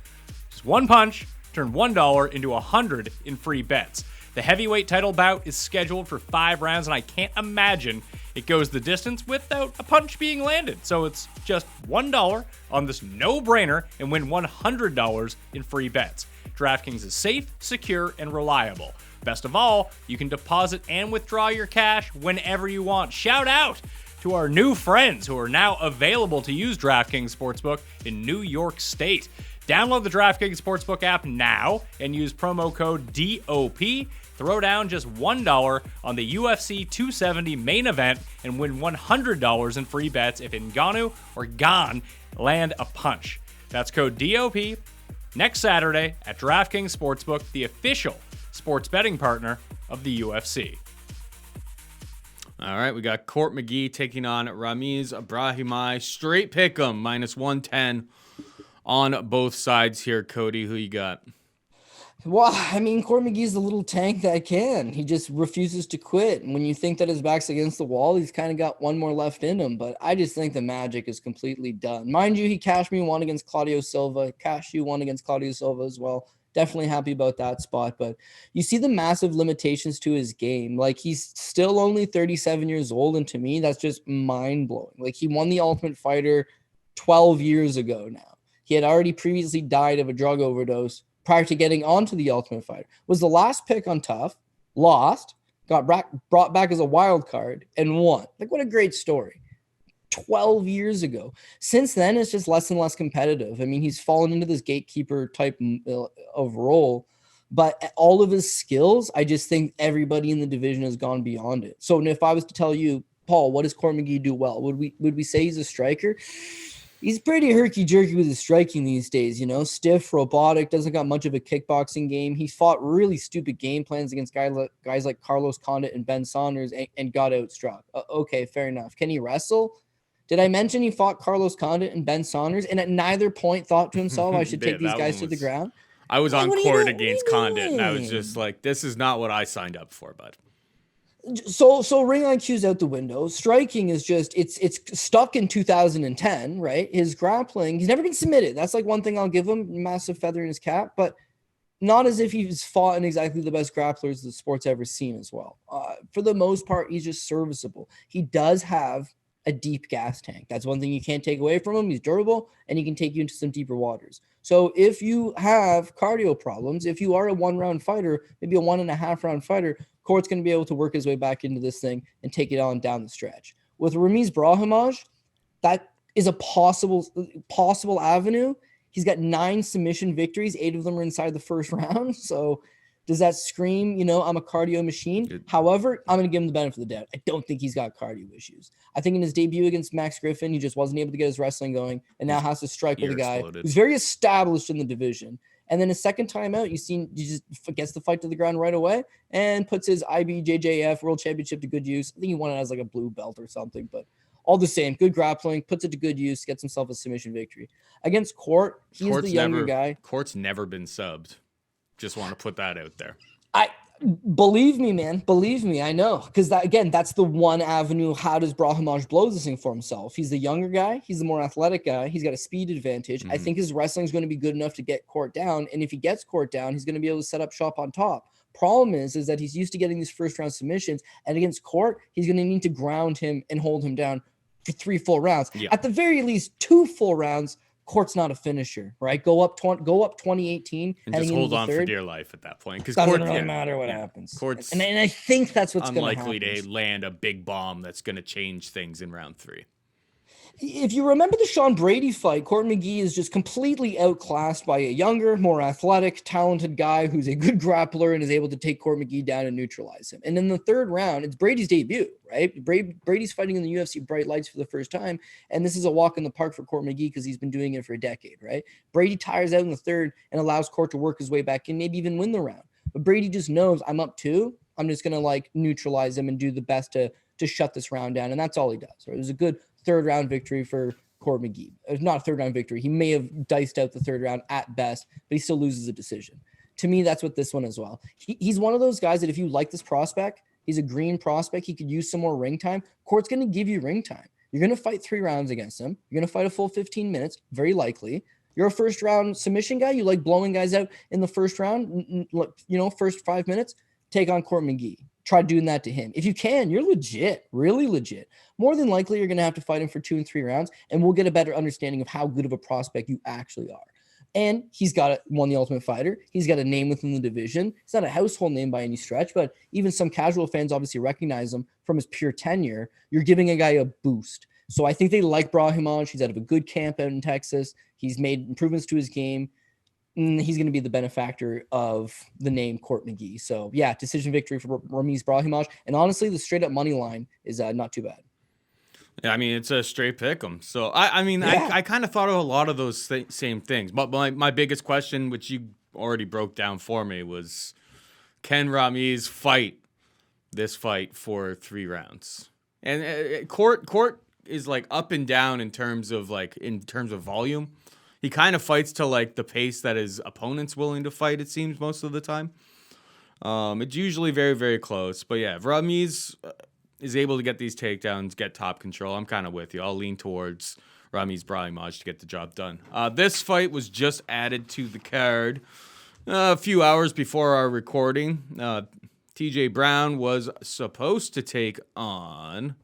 Just one punch, turn $1 into $100 in free bets. The heavyweight title bout is scheduled for 5 rounds, and I can't imagine it goes the distance without a punch being landed. So it's just $1 on this no-brainer and win $100 in free bets. DraftKings is safe, secure, and reliable. Best of all, you can deposit and withdraw your cash whenever you want. Shout out to our new friends who are now available to use DraftKings Sportsbook in New York State. Download the DraftKings Sportsbook app now and use promo code DOP. Throw down just $1 on the UFC 270 main event and win $100 in free bets if Ngannou or Gane land a punch. That's code DOP next Saturday at DraftKings Sportsbook, the official sports betting partner of the UFC. All right, we got Court McGee taking on Ramiz Brahimaj. Straight pick 'em, minus 110 on both sides here. Cody, who you got? Well, I mean, Court McGee's the little tank that can. He just refuses to quit. And when you think that his back's against the wall, he's kind of got one more left in him. But I just think the magic is completely done. Mind you, he cashed me one against Claudio Silva. Cashed you one against Claudio Silva as well. Definitely happy about that spot. But you see the massive limitations to his game. Like, he's still only 37 years old. And to me, that's just mind-blowing. Like, he won the Ultimate Fighter 12 years ago now. He had already previously died of a drug overdose prior to getting onto the Ultimate Fighter. Was the last pick on Tough, lost, got brought back as a wild card, and won. Like, what a great story. 12 years ago. Since then, it's just less and less competitive. I mean, he's fallen into this gatekeeper type of role, but all of his skills, I just think everybody in the division has gone beyond it. So if I was to tell you, Paul, what does Court McGee do well? Would we say he's a striker? He's pretty herky-jerky with his striking these days, you know, stiff, robotic, doesn't got much of a kickboxing game. He fought really stupid game plans against guys like Carlos Condit and Ben Saunders and got outstruck. Okay, fair enough. Can he wrestle? Did I mention he fought Carlos Condit and Ben Saunders and at neither point thought to himself, I should take these guys to the ground? I was on court against Condit, and I was just like, this is not what I signed up for, bud. So ring IQ's out the window. Striking is just it's stuck in 2010, right? His grappling, he's never been submitted. That's like one thing I'll give him, massive feather in his cap, but not as if he's fought in exactly the best grapplers the sport's ever seen as well. For the most part, he's just serviceable. He does have a deep gas tank. That's one thing you can't take away from him. He's durable and he can take you into some deeper waters. So if you have cardio problems, if you are a 1-round fighter, maybe a 1.5 round fighter, Court's going to be able to work his way back into this thing and take it on down the stretch. With Ramiz Brahimaj, that is a possible avenue. He's got 9 submission victories. 8 of them are inside the first round. So does that scream, you know, I'm a cardio machine? Good. However, I'm going to give him the benefit of the doubt. I don't think he's got cardio issues. I think in his debut against Max Griffin, he just wasn't able to get his wrestling going and now has to strike with a guy exploded. who's very established in the division. And then his second time out, he just gets the fight to the ground right away and puts his IBJJF World Championship to good use. I think he won it as like a blue belt or something, but all the same, good grappling, puts it to good use, gets himself a submission victory. Against Court, he's the younger guy. Court's never been subbed. Just want to put that out there. Believe me, man. Believe me, I know. Because that's the one avenue. How does Brahimaj blow this thing for himself? He's the younger guy. He's the more athletic guy. He's got a speed advantage. I think his wrestling is going to be good enough to get Court down. And if he gets Court down, he's going to be able to set up shop on top. Problem is that he's used to getting these first round submissions. And against Court, he's going to need to ground him and hold him down for 3 full rounds. Yeah. At the very least, 2 full rounds. Court's not a finisher, right? Go up 2018 and just hold on for dear life at that point, because doesn't really matter what happens. Court's and I think that's what's going to happen. Unlikely to land a big bomb that's going to change things in round 3. If you remember the Sean Brady fight, Court McGee is just completely outclassed by a younger, more athletic, talented guy who's a good grappler and is able to take Court McGee down and neutralize him. And in the third round, it's Brady's debut, right? Brady's fighting in the UFC bright lights for the first time, and this is a walk in the park for Court McGee because he's been doing it for a decade, right? Brady tires out in the third and allows Court to work his way back and maybe even win the round. But Brady just knows, I'm up 2. I'm just going to like neutralize him and do the best to shut this round down. And that's all he does. Right? It was a good third round victory for Court McGee. It was not a third round victory. He may have diced out the third round at best, but he still loses a decision. To me, that's what this one as well. He's one of those guys that if you like this prospect, he's a green prospect. He could use some more ring time. Court's going to give you ring time. You're going to fight 3 rounds against him. You're going to fight a full 15 minutes, very likely. You're a first round submission guy. You like blowing guys out in the first round, first 5 minutes. Take on Court McGee. Try doing that to him. If you can, you're legit, really legit. More than likely, you're going to have to fight him for 2 and 3 rounds, and we'll get a better understanding of how good of a prospect you actually are. And he's won the Ultimate Fighter. He's got a name within the division. He's not a household name by any stretch, but even some casual fans obviously recognize him from his pure tenure. You're giving a guy a boost. So I think they like Brahimaj. He's out of a good camp out in Texas. He's made improvements to his game. He's going to be the benefactor of the name Court McGee. So, yeah, decision victory for Ramiz Brahimaj. And honestly, the straight-up money line is not too bad. Yeah, I mean, it's a straight pick 'em. So, I kind of thought of a lot of those same things. But my biggest question, which you already broke down for me, was can Ramiz fight this fight for 3 rounds? And Court is, like, up and down in terms of volume. He kind of fights to like the pace that his opponent's willing to fight, it seems, most of the time. It's usually very, very close. But yeah, if Ramiz is able to get these takedowns, get top control, I'm kind of with you. I'll lean towards Ramiz Brahimaj to get the job done. This fight was just added to the card a few hours before our recording. TJ Brown was supposed to take on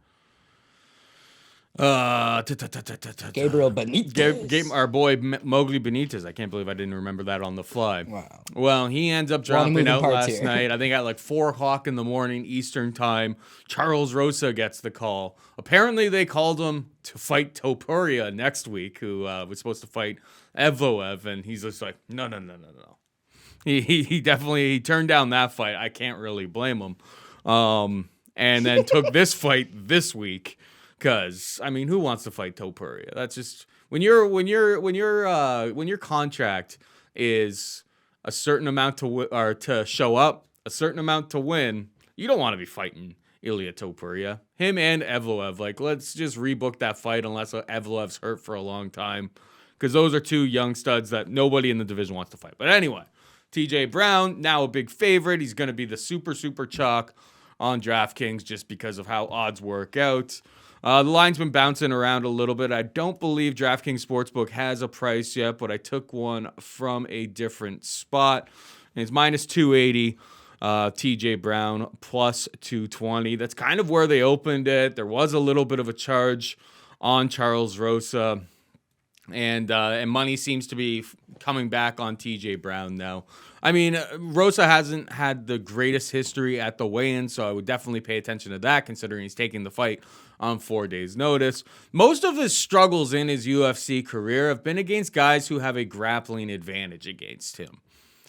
Gabriel Benitez. Our boy Mowgli Benitez. I can't believe I didn't remember that on the fly. Wow. Well, he ends up dropping out last night. I think at like 4 o'clock in the morning Eastern time. Charles Rosa gets the call. Apparently they called him to fight Topuria next week, who was supposed to fight Evloev, and he's just like, no. He definitely turned down that fight. I can't really blame him. And then took this fight this week. Because I mean, who wants to fight Topuria? That's just when your contract is a certain amount to show up, a certain amount to win. You don't want to be fighting Ilia Topuria, him and Evloev. Like, let's just rebook that fight unless Evloev's hurt for a long time, because those are 2 young studs that nobody in the division wants to fight. But anyway, TJ Brown now a big favorite. He's going to be the super chalk on DraftKings just because of how odds work out. The line's been bouncing around a little bit. I don't believe DraftKings Sportsbook has a price yet, but I took one from a different spot. And it's minus 280. TJ Brown plus 220. That's kind of where they opened it. There was a little bit of a charge on Charles Rosa. And money seems to be coming back on TJ Brown now. I mean, Rosa hasn't had the greatest history at the weigh-in, so I would definitely pay attention to that, considering he's taking the fight on 4 days' notice. Most of his struggles in his UFC career have been against guys who have a grappling advantage against him.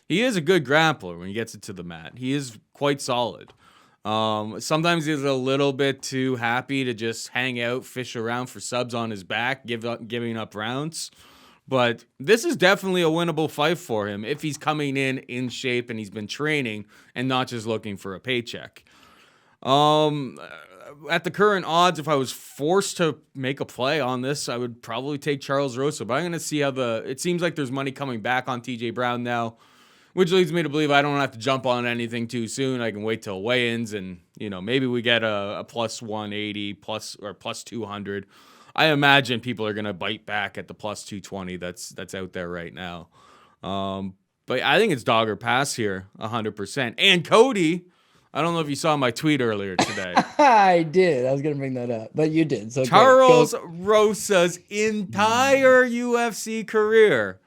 He is a good grappler when he gets it to the mat. He is quite solid. Sometimes he's a little bit too happy to just hang out, fish around for subs on his back, giving up rounds. But this is definitely a winnable fight for him if he's coming in shape and he's been training and not just looking for a paycheck. At the current odds, if I was forced to make a play on this, I would probably take Charles Rosa. But I'm going to see how it seems like there's money coming back on TJ Brown now, which leads me to believe I don't have to jump on anything too soon. I can wait till weigh-ins and, maybe we get a plus 180 plus 200. I imagine people are going to bite back at the plus 220 that's out there right now. But I think it's dog or pass here, 100%. And Cody, I don't know if you saw my tweet earlier today. I did. I was going to bring that up, but you did. So Charles Rosa's entire UFC career,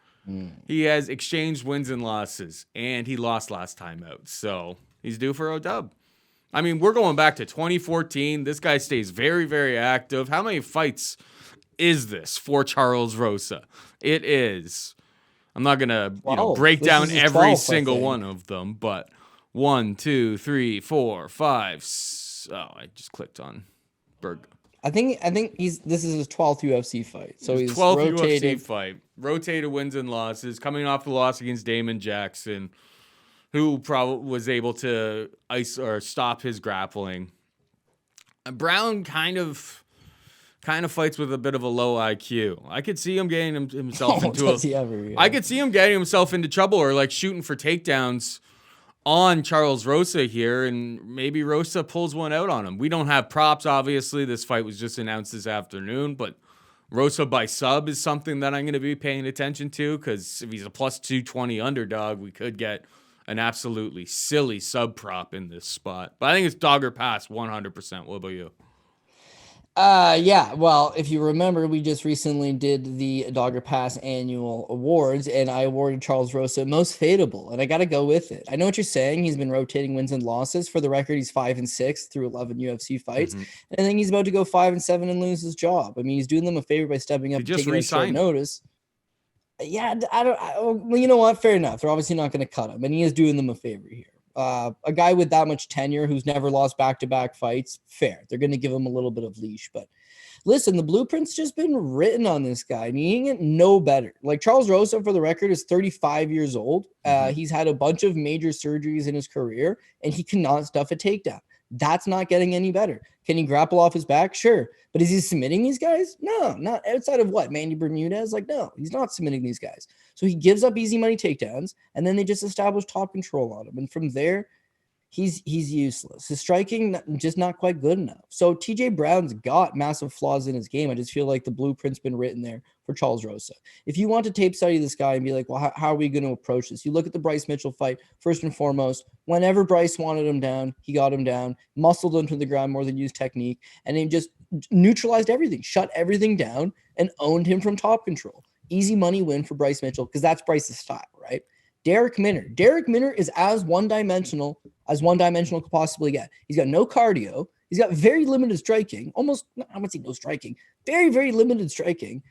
he has exchanged wins and losses, and he lost last time out. So he's due for a dub. I mean, we're going back to 2014. This guy stays very, very active. How many fights is this for Charles Rosa? It is. I'm not going to break This down is his every 12th, I single think. one of them, but 1, 2, 3, 4, 5. I just clicked on Berg. I think this is his 12th UFC fight. So he's 12th rotated. UFC fight. Rotated wins and losses. Coming off the loss against Damon Jackson, who probably was able to ice or stop his grappling. Brown kind of fights with a bit of a low IQ. I could see him getting himself into I could see him getting himself into trouble or like shooting for takedowns on Charles Rosa here, and maybe Rosa pulls one out on him. We don't have props, obviously. This fight was just announced this afternoon, but Rosa by sub is something that I'm going to be paying attention to, because if he's a plus 220 underdog, we could get an absolutely silly sub prop in this spot. But I think it's dogger pass 100%. What about you? Yeah. Well, if you remember, we just recently did the Dogger Pass annual awards, and I awarded Charles Rosa most fadeable, and I got to go with it. I know what you're saying. He's been rotating wins and losses. For the record, he's 5-6 through 11 UFC fights. And I think he's about to go 5-7 and lose his job. I mean, he's doing them a favor by stepping up and taking a short notice. Yeah, well, you know what? Fair enough. They're obviously not going to cut him, and he is doing them a favor here. A guy with that much tenure who's never lost back-to-back fights, fair. They're going to give him a little bit of leash. But listen, the blueprint's just been written on this guy, and he ain't no better. Like, Charles Rosa, for the record, is 35 years old. He's had a bunch of major surgeries in his career, and he cannot stuff a takedown. That's not getting any better. Can he grapple off his back? Sure. But is he submitting these guys? No, not outside of what? Manny Bermudez? Like, no, he's not submitting these guys. So he gives up easy money takedowns, and then they just establish top control on him. And from there, he's useless. His striking, just not quite good enough. So TJ Brown's got massive flaws in his game. I just feel like the blueprint's been written there for Charles Rosa. If you want to tape study this guy and be like, well, how are we going to approach this? You look at the Bryce Mitchell fight, first and foremost. Whenever Bryce wanted him down, he got him down, muscled him to the ground more than used technique, and then just neutralized everything, shut everything down, and owned him from top control. Easy money win for Bryce Mitchell, because that's Bryce's style, right? Derek Minner is as one-dimensional could possibly get. He's got no cardio. He's got very limited striking. Almost, I wouldn't say no striking. Very, very limited striking.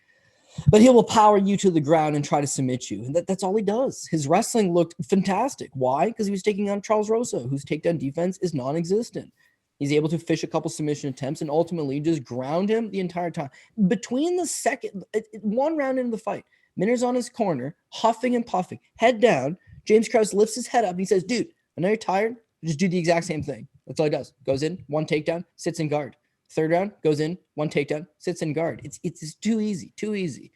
But he will power you to the ground and try to submit you. And that's all he does. His wrestling looked fantastic. Why? Because he was taking on Charles Rosa, whose takedown defense is non-existent. He's able to fish a couple submission attempts and ultimately just ground him the entire time. Between the one round into the fight, Minner's on his corner, huffing and puffing, head down. James Krause lifts his head up and he says, dude, I know you're tired. Just do the exact same thing. That's all he does. Goes in, one takedown, sits in guard. Third round, goes in, one takedown, sits in guard. It's too easy.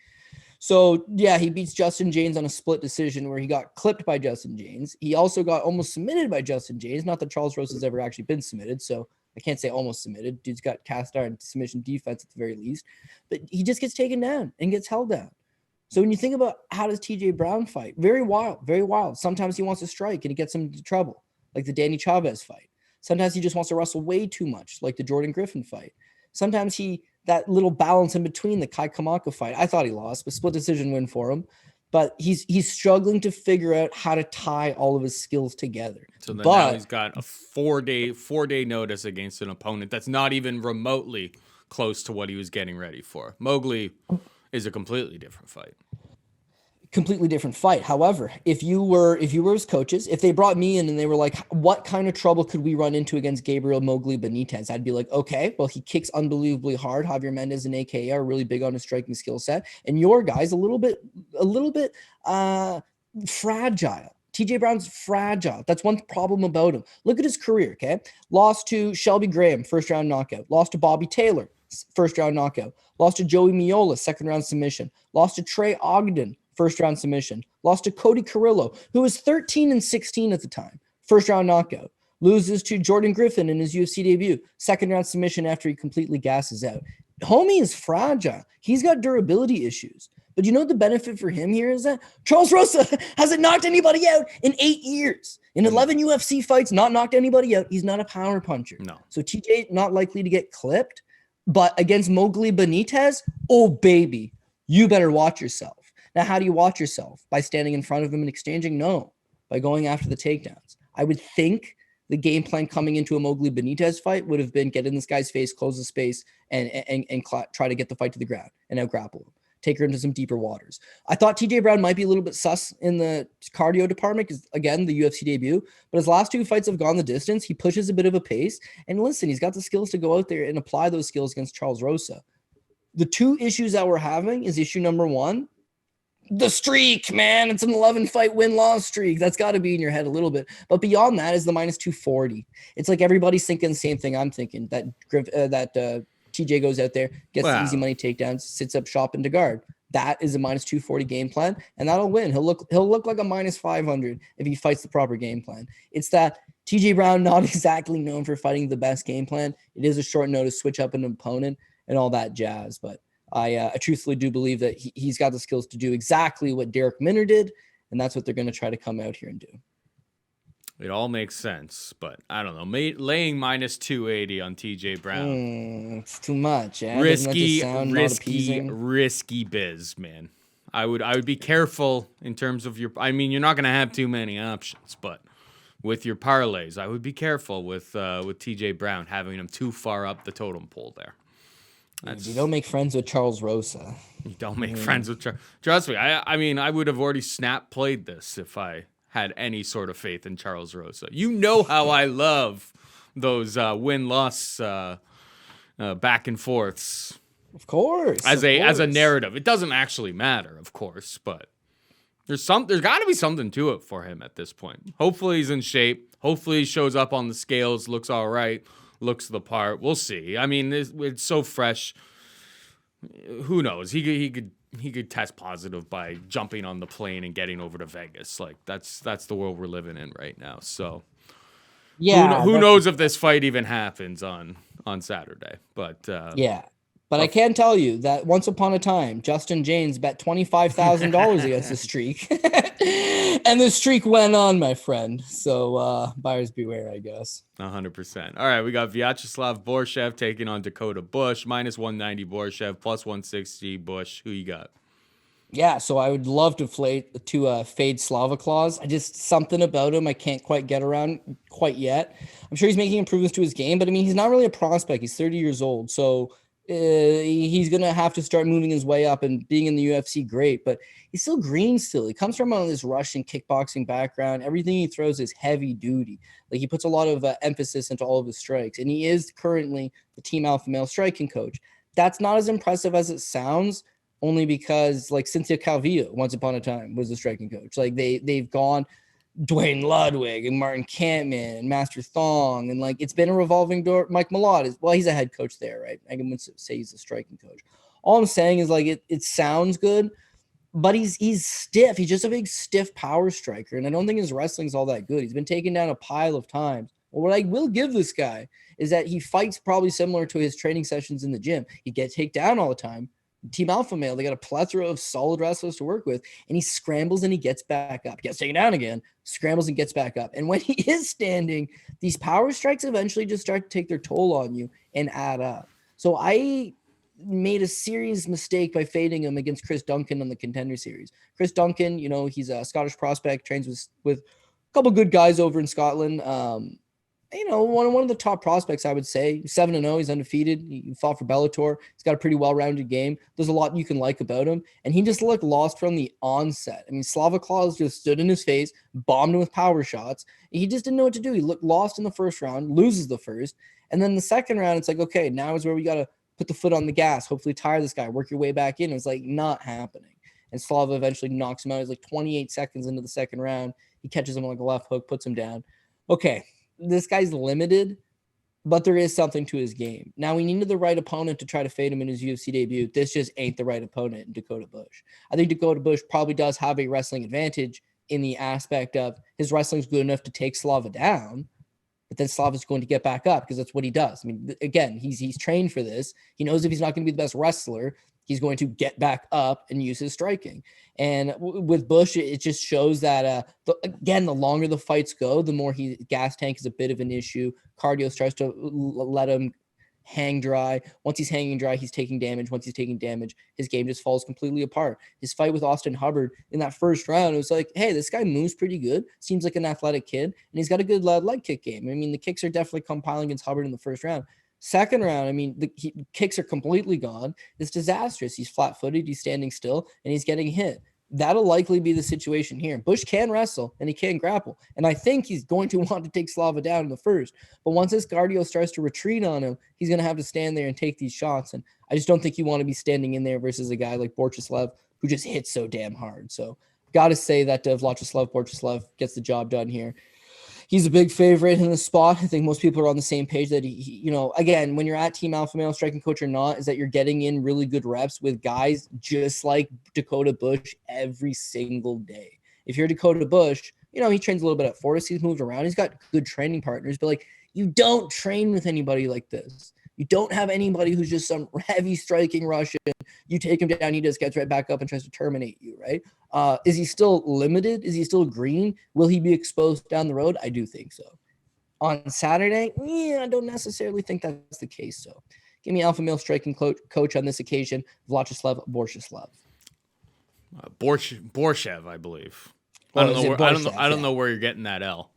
So, yeah, he beats Justin James on a split decision where he got clipped by Justin James. He also got almost submitted by Justin James. Not that Charles Rosa has ever actually been submitted, so I can't say almost submitted. Dude's got cast iron submission defense at the very least. But he just gets taken down and gets held down. So when you think about how does TJ Brown fight, very wild. Sometimes he wants to strike and it gets him into trouble, like the Danny Chavez fight. Sometimes he just wants to wrestle way too much, like the Jordan Griffin fight. Sometimes that little balance in between, the Kai Kamaka fight. I thought he lost, but split decision win for him. But he's struggling to figure out how to tie all of his skills together. So then now he's got a four day notice against an opponent that's not even remotely close to what he was getting ready for. Mowgli is a completely different fight. However, if you were his coaches, if they brought me in and they were like, what kind of trouble could we run into against Gabriel Mowgli Benitez? I'd be like, okay, well, he kicks unbelievably hard. Javier Mendez and AKA are really big on his striking skill set. And your guy's a little bit fragile. TJ Brown's fragile. That's one problem about him. Look at his career, okay? Lost to Shelby Graham, first round knockout. Lost to Bobby Taylor, first round knockout. Lost to Joey Miola, second round submission. Lost to Trey Ogden, first round submission. Lost to Cody Carrillo, who was 13-16 at the time. First round knockout. Loses to Jordan Griffin in his UFC debut. Second round submission after he completely gasses out. Homie is fragile. He's got durability issues. But you know what the benefit for him here is that Charles Rosa hasn't knocked anybody out in 8 years. In 11 UFC fights, not knocked anybody out. He's not a power puncher. No. So TJ not likely to get clipped. But against Mowgli Benitez, oh baby, you better watch yourself. Now, how do you watch yourself? By standing in front of him and exchanging? No, by going after the takedowns. I would think the game plan coming into a Mowgli Benitez fight would have been get in this guy's face, close the space, and try to get the fight to the ground and out grapple him. Take her into some deeper waters. I thought TJ Brown might be a little bit sus in the cardio department because, again, the UFC debut. But his last 2 fights have gone the distance. He pushes a bit of a pace. And listen, he's got the skills to go out there and apply those skills against Charles Rosa. The 2 issues that we're having is issue number 1, the streak, man. It's an 11-fight win-loss streak. That's got to be in your head a little bit. But beyond that is the minus 240. It's like everybody's thinking the same thing I'm thinking, that TJ goes out there, gets the easy money takedowns, sits up shop into guard. That is a minus 240 game plan, and that'll win. He'll look like a minus 500 if he fights the proper game plan. It's that TJ Brown, not exactly known for fighting the best game plan. It is a short notice, switch up an opponent and all that jazz. But I truthfully do believe that he's got the skills to do exactly what Derek Minner did, and that's what they're going to try to come out here and do. It all makes sense, but I don't know. Laying minus 280 on TJ Brown. It's too much. Risky biz, man. I would be careful in terms of your. I mean, you're not going to have too many options, but with your parlays, I would be careful with TJ Brown having him too far up the totem pole there. You don't make friends with Charles Rosa. You don't make friends with Charles. Trust me. I mean, I would have already snap played this if I had any sort of faith in Charles Rosa. You know how I love those win-loss back and forths. Of course. As a narrative. It doesn't actually matter, of course, but there's got to be something to it for him at this point. Hopefully he's in shape. Hopefully he shows up on the scales, looks all right, looks the part. We'll see. I mean, it's so fresh. Who knows? He could test positive by jumping on the plane and getting over to Vegas. Like that's the world we're living in right now. So yeah, who knows if this fight even happens on Saturday? But yeah. But I can tell you that once upon a time, Justin James bet $25,000 against the streak. And the streak went on, my friend. So buyers beware, I guess. 100%. All right, we got Viacheslav Borshevvs taking on Dakota Bush. Minus 190 Borshevvs, plus 160 Bush. Who you got? Yeah, so I would love to fade Slava Claus. Something about him I can't quite get around quite yet. I'm sure he's making improvements to his game, but I mean, he's not really a prospect. He's 30 years old, so he's going to have to start moving his way up, and being in the UFC, great, but he's still green still. He comes from this Russian kickboxing background. Everything he throws is heavy duty. Like, he puts a lot of emphasis into all of his strikes, and he is currently the Team Alpha Male striking coach. That's not as impressive as it sounds, only because like Cynthia Calvillo once upon a time was the striking coach. Like they've gone Dwayne Ludwig and Martin Kampman and Master Thong, and like it's been a revolving door. Mike Malott he's a head coach there, right? I can say he's a striking coach. All I'm saying is like it sounds good, but he's stiff. He's just a big stiff power striker, and I don't think his wrestling's all that good. He's been taken down a pile of times. Well, what I will give this guy is that he fights probably similar to his training sessions in the gym. He gets taken down all the time. Team Alpha Male, they got a plethora of solid wrestlers to work with, and he scrambles and he gets back up, gets taken down again, scrambles and gets back up. And when he is standing, these power strikes eventually just start to take their toll on you and add up. So I made a serious mistake by fading him against Chris Duncan on the Contender Series. Chris Duncan, he's a Scottish prospect, trains with a couple good guys over in Scotland. One of the top prospects, I would say. 7-0, he's undefeated. He fought for Bellator. He's got a pretty well-rounded game. There's a lot you can like about him. And he just looked lost from the onset. I mean, Slava Claus just stood in his face, bombed him with power shots. He just didn't know what to do. He looked lost in the first round, loses the first. And then the second round, it's like, okay, now is where we got to put the foot on the gas, hopefully tire this guy, work your way back in. It's like not happening. And Slava eventually knocks him out. He's like 28 seconds into the second round. He catches him on like a left hook, puts him down. Okay. This guy's limited, but there is something to his game. Now, we needed the right opponent to try to fade him in his UFC debut. This just ain't the right opponent in Dakota Bush. I think Dakota Bush probably does have a wrestling advantage in the aspect of his wrestling's good enough to take Slava down, but then Slava's going to get back up because that's what he does. I mean, again, he's trained for this. He knows if he's not going to be the best wrestler, he's going to get back up and use his striking. And with Bush, it just shows that, the longer the fights go, the more gas tank is a bit of an issue. Cardio starts to let him hang dry. Once he's hanging dry, he's taking damage. Once he's taking damage, his game just falls completely apart. His fight with Austin Hubbard in that first round, it was like, hey, this guy moves pretty good. Seems like an athletic kid, and he's got a good leg kick game. I mean, the kicks are definitely compiling against Hubbard in the first round. Second round, I mean, the kicks are completely gone. It's disastrous. He's flat-footed, he's standing still, and he's getting hit. That'll likely be the situation here. Bush can wrestle and he can grapple. And I think he's going to want to take Slava down in the first. But once his cardio starts to retreat on him, he's going to have to stand there and take these shots. And I just don't think you want to be standing in there versus a guy like Borshevvs, who just hits so damn hard. So got to say that Borshevvs gets the job done here. He's a big favorite in the spot. I think most people are on the same page that he, again, when you're at Team Alpha Male striking coach or not, is that you're getting in really good reps with guys just like Dakota Bush every single day. If you're Dakota Bush, he trains a little bit at Fortis. He's moved around. He's got good training partners, but you don't train with anybody like this. You don't have anybody who's just some heavy striking Russian. You take him down, he just gets right back up and tries to terminate you, right? Is he still limited? Is he still green? Will he be exposed down the road? I do think so. On Saturday, I don't necessarily think that's the case. So give me alpha male striking coach on this occasion, Viacheslav Borshevvs. Borshevvs, I believe. Oh, I don't know where you're getting that L.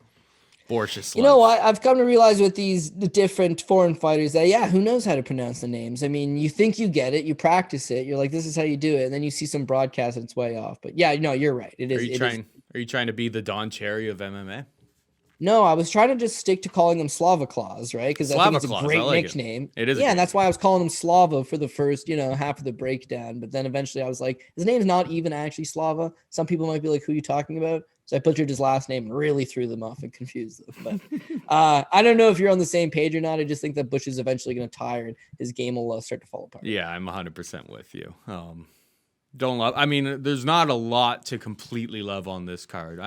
Borshevvs. You know what? I've come to realize with the different foreign fighters that, who knows how to pronounce the names? I mean, you think you get it, you practice it, you're like, this is how you do it, and then you see some broadcast and it's way off. But you're right. It is. Are you trying to be the Don Cherry of MMA? No, I was trying to just stick to calling him Slava Claus, right? Because I think it's a great nickname. It is. Yeah, and that's why I was calling him Slava for the first, half of the breakdown. But then eventually I was like, his name's not even actually Slava. Some people might be like, who are you talking about? So I butchered his last name and really threw them off and confused them. But I don't know if you're on the same page or not. I just think that Bush is eventually going to tire and his game will start to fall apart. Yeah, I'm 100% with you. Don't love. I mean, there's not a lot to completely love on this card.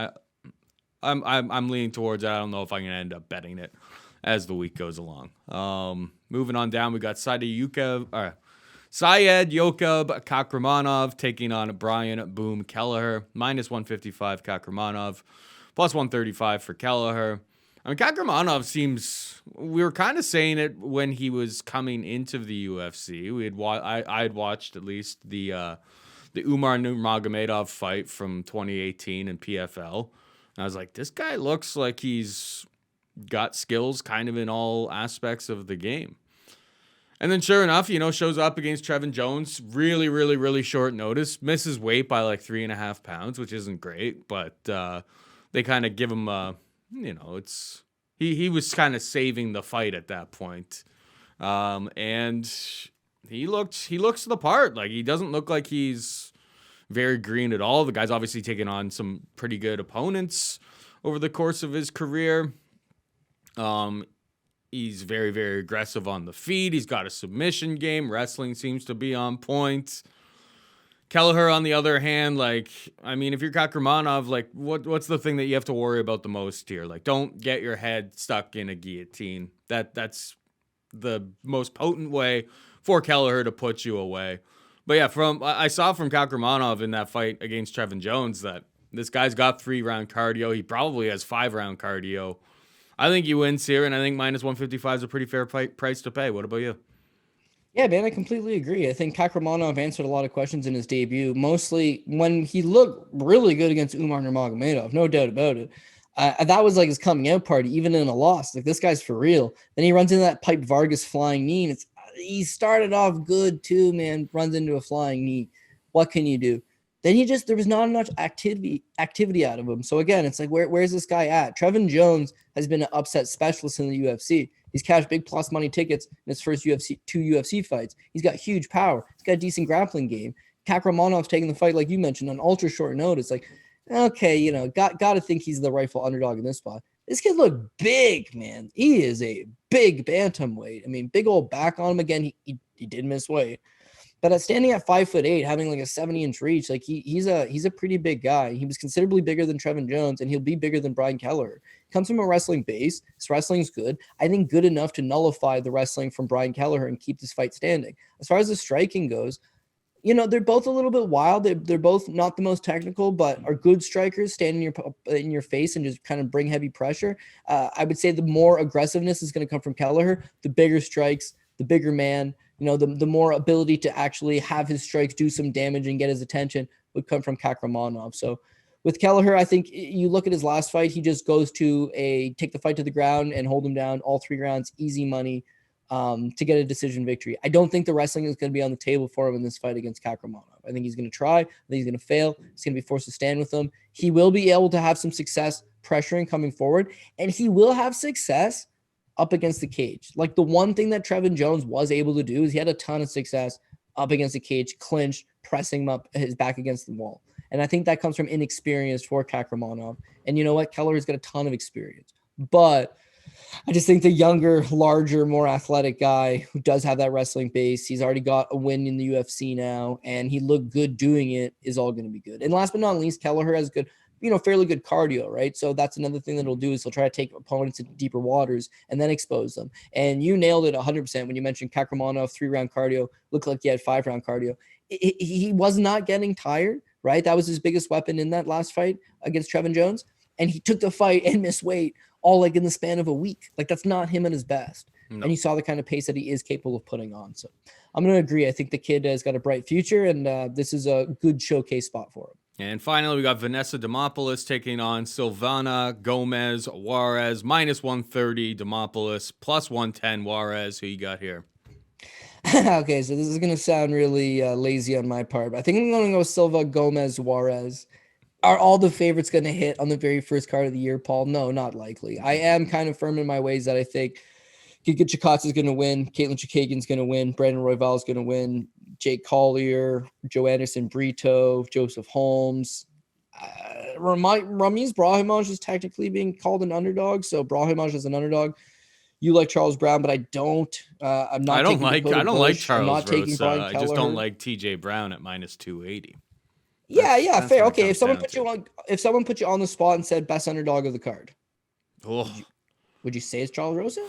I'm leaning towards it. I don't know if I'm going to end up betting it as the week goes along. Moving on down, we got Saidyokub Kakhramonov taking on Brian Boom Kelleher. Minus 155 Kakhramonov, plus 135 for Kelleher. I mean, Kakhramonov seems, we were kind of saying it when he was coming into the UFC. I had watched at least the Umar Nurmagomedov fight from 2018 in PFL. And I was like, this guy looks like he's got skills kind of in all aspects of the game. And then sure enough, shows up against Trevin Jones, really, really, really short notice, misses weight by like 3.5 pounds, which isn't great, but they kind of give him he was kind of saving the fight at that point. And he looks the part. Like, he doesn't look like he's very green at all. The guy's obviously taken on some pretty good opponents over the course of his career. He's very, very aggressive on the feet. He's got a submission game. Wrestling seems to be on point. Kelleher, on the other hand, if you're Kakhramonov, what's the thing that you have to worry about the most here? Don't get your head stuck in a guillotine. That's the most potent way for Kelleher to put you away. But yeah, I saw from Kakhramonov in that fight against Trevin Jones that this guy's got 3-round cardio. He probably has 5-round cardio. I think he wins here, and I think minus 155 is a pretty fair price to pay. What about you? Yeah, man, I completely agree. I think Kakhramonov answered a lot of questions in his debut, mostly when he looked really good against Umar Nurmagomedov, no doubt about it. That was like his coming out party, even in a loss. Like, this guy's for real. Then he runs into that Pipe Vargas flying knee, and he started off good too, man. Runs into a flying knee. What can you do? Then there was not enough activity out of him. So again, it's like, where's this guy at? Trevin Jones has been an upset specialist in the UFC. He's cashed big plus money tickets in his first two UFC fights. He's got huge power. He's got a decent grappling game. Kakhramonov's taking the fight, like you mentioned, on ultra short notice. Like, okay, got to think he's the rightful underdog in this spot. This kid looked big, man. He is a big bantamweight. I mean, big old back on him again. He did miss weight. But standing at 5'8", having like a 70-inch reach, like he's a pretty big guy. He was considerably bigger than Trevin Jones, and he'll be bigger than Brian Kelleher. Comes from a wrestling base. His wrestling's good. I think good enough to nullify the wrestling from Brian Kelleher and keep this fight standing. As far as the striking goes, they're both a little bit wild. They're both not the most technical, but are good strikers, stand in your face and just kind of bring heavy pressure. I would say the more aggressiveness is going to come from Kelleher. The bigger strikes, the bigger man. The more ability to actually have his strikes do some damage and get his attention would come from Kakhramonov. So with Kelleher, I think you look at his last fight, he just goes to take the fight to the ground and hold him down all 3 rounds, easy money. to get a decision victory. I don't think the wrestling is going to be on the table for him in this fight against Kakhramonov. I think he's going to try. I think he's going to fail. He's going to be forced to stand with him. He will be able to have some success pressuring coming forward, and he will have success up against the cage. Like the one thing that Trevin Jones was able to do is he had a ton of success up against the cage, clinch, pressing him up his back against the wall. And I think that comes from inexperience for Kakhramonov. And you know what? Kelleher's got a ton of experience. But I just think the younger, larger, more athletic guy who does have that wrestling base, he's already got a win in the UFC now, and he looked good doing it, is all going to be good. And last but not least, Kelleher has good, fairly good cardio, right? So that's another thing that he'll do is he'll try to take opponents into deeper waters and then expose them. And you nailed it 100% when you mentioned Kakhramonov, 3-round cardio, looked like he had 5-round cardio. He was not getting tired, right? That was his biggest weapon in that last fight against Trevin Jones. And he took the fight and missed weight all like in the span of a week. Like that's not him at his best. No. And you saw the kind of pace that he is capable of putting on. So I'm going to agree. I think the kid has got a bright future, and this is a good showcase spot for him. And finally, we got Vanessa Demopoulous taking on Silvana Gomez Juarez, -130 Demopoulous, +110 Juarez. Who you got here? Okay, so this is going to sound really lazy on my part, but I think I'm going to go Silva Gomez Juarez. Are all the favorites going to hit on the very first card of the year, Paul? No, not likely. I am kind of firm in my ways that I think Giga Chikadze is going to win. Katlyn Chookagian is going to win. Brandon Royval is going to win. Jake Collier, Joanderson, Brito, Joseph Holmes. Ramiz Brahimaj is technically being called an underdog, so Brahimaj is an underdog. You like Charles Brown, but I don't. I'm not. I don't like Charles Rosa. I just don't Kelleher. like TJ Brown at -280. Yeah, fair. Okay, if someone put you on the spot and said best underdog of the card, would you say it's Charles Rosa?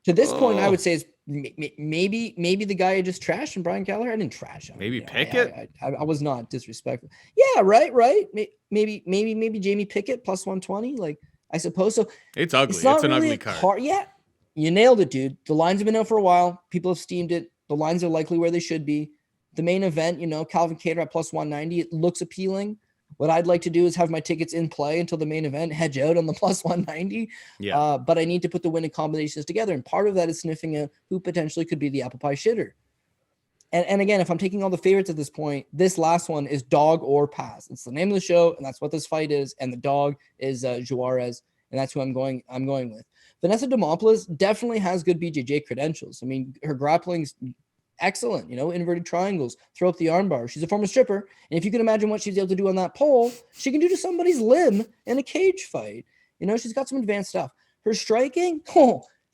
To this point, I would say it's maybe the guy I just trashed and Brian Kelleher. I didn't trash him. Maybe Pickett. I was not disrespectful. Yeah, right. Maybe Jamie Pickett +120. Like I suppose so. It's ugly. It's an really ugly card. Yeah, you nailed it, dude. The lines have been out for a while. People have steamed it. The lines are likely where they should be. The main event, Calvin Kattar at +190, it looks appealing. What I'd like to do is have my tickets in play until the main event, hedge out on the +190. Yeah. But I need to put the winning combinations together. And part of that is sniffing out who potentially could be the apple pie shitter. And again, if I'm taking all the favorites at this point, this last one is dog or pass. It's the name of the show, and that's what this fight is. And the dog is Juarez, and that's who I'm going with. Vanessa Demopoulous definitely has good BJJ credentials. I mean, her grappling's excellent, inverted triangles, throw up the armbar. She's a former stripper. And if you can imagine what she's able to do on that pole, she can do to somebody's limb in a cage fight. She's got some advanced stuff. Her striking,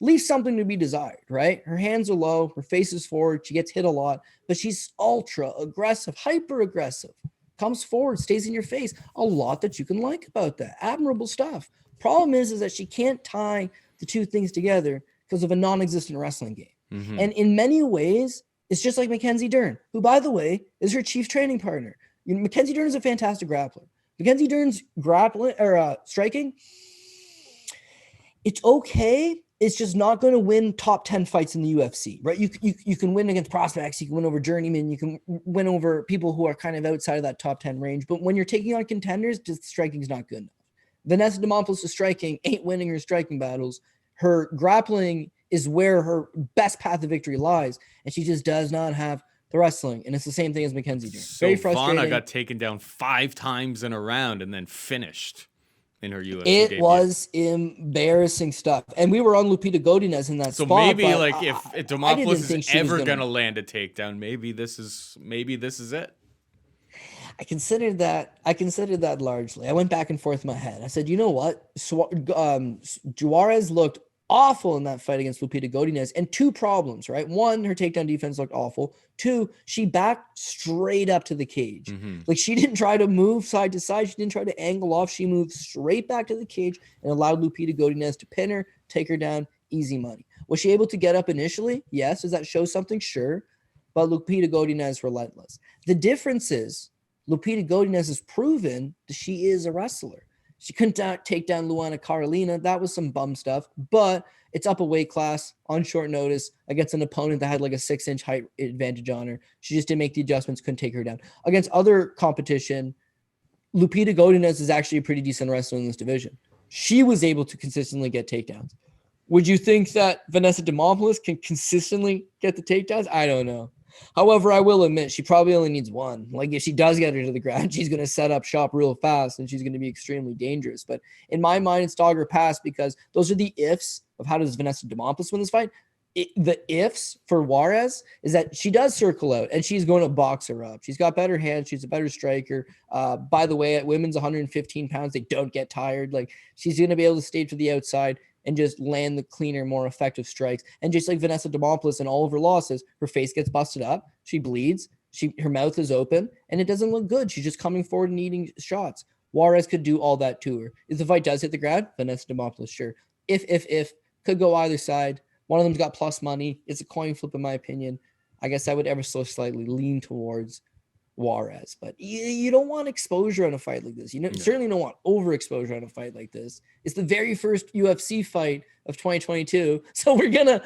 leaves something to be desired, right? Her hands are low, her face is forward, she gets hit a lot, but she's ultra aggressive, hyper aggressive, comes forward, stays in your face. A lot that you can like about that. Admirable stuff. Problem is that she can't tie the two things together because of a non-existent wrestling game. Mm-hmm. And in many ways, it's just like Mackenzie Dern, who, by the way, is her chief training partner. Mackenzie Dern is a fantastic grappler. Mackenzie Dern's grappling or striking, it's okay. It's just not going to win top 10 fights in the UFC, right? You can win against prospects. You can win over journeymen. You can win over people who are kind of outside of that top 10 range. But when you're taking on contenders, just striking is not good enough. Vanessa Demopoulous' striking ain't winning her striking battles. Her grappling is where her best path to victory lies, and she just does not have the wrestling. And it's the same thing as Mackenzie Dern. Very frustrating. Silvana got taken down 5 times in a round and then finished in her UFC It debut. was embarrassing stuff. And we were on Lupita Godinez in that spot. So maybe but if Demopoulous is ever going to land a takedown, maybe this is it. I considered that largely. I went back and forth in my head. I said, you know what? Juarez looked awful in that fight against Lupita Godinez, and 2 problems, right? 1, her takedown defense looked awful. 2, she backed straight up to the cage. Mm-hmm. Like she didn't try to move side to side. She didn't try to angle off. She moved straight back to the cage and allowed Lupita Godinez to pin her, take her down, easy money. Was she able to get up initially? Yes. Does that show something? Sure. But Lupita Godinez is relentless. The difference is Lupita Godinez has proven that she is a wrestler. She couldn't take down Luana Carolina. That was some bum stuff, but it's up a weight class on short notice against an opponent that had like a 6-inch height advantage on her. She just didn't make the adjustments, couldn't take her down. Against other competition, Lupita Godinez is actually a pretty decent wrestler in this division. She was able to consistently get takedowns. Would you think that Vanessa Demopoulous can consistently get the takedowns? I don't know. However, I will admit she probably only needs one. Like if she does get her to the ground, she's going to set up shop real fast and she's going to be extremely dangerous. But in my mind, it's dog or pass because those are the ifs of how does Vanessa Demopoulous win this fight. The ifs for Juarez is that she does circle out and she's going to box her up. She's got better hands. She's a better striker. By the way, at women's 115 pounds, they don't get tired. Like she's going to be able to stay to the outside and just land the cleaner, more effective strikes. And just like Vanessa Demopoulous and all of her losses, her face gets busted up. She bleeds. Her mouth is open, and it doesn't look good. She's just coming forward and eating shots. Juarez could do all that to her. If the fight does hit the ground, Vanessa Demopoulous, sure. If, could go either side. One of them's got plus money. It's a coin flip, in my opinion. I guess I would ever so slightly lean towards Juarez, but you don't want exposure on a fight like this. Certainly don't want overexposure on a fight like this. It's the very first UFC fight of 2022, so we're gonna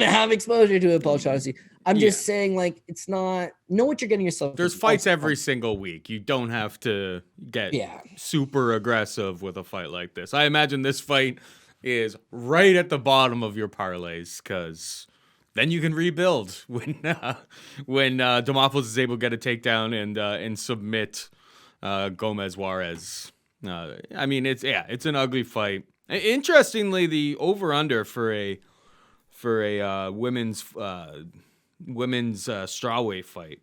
have exposure to it, Paul Shaughnessy. I'm just saying, like, it's not. Know what you're getting yourself. There's fights every single week. You don't have to get super aggressive with a fight like this. I imagine this fight is right at the bottom of your parlays because then you can rebuild when Demopoulous is able to get a takedown and submit Gomez Juarez. I mean, it's an ugly fight. Interestingly, the over/under for a women's strawweight fight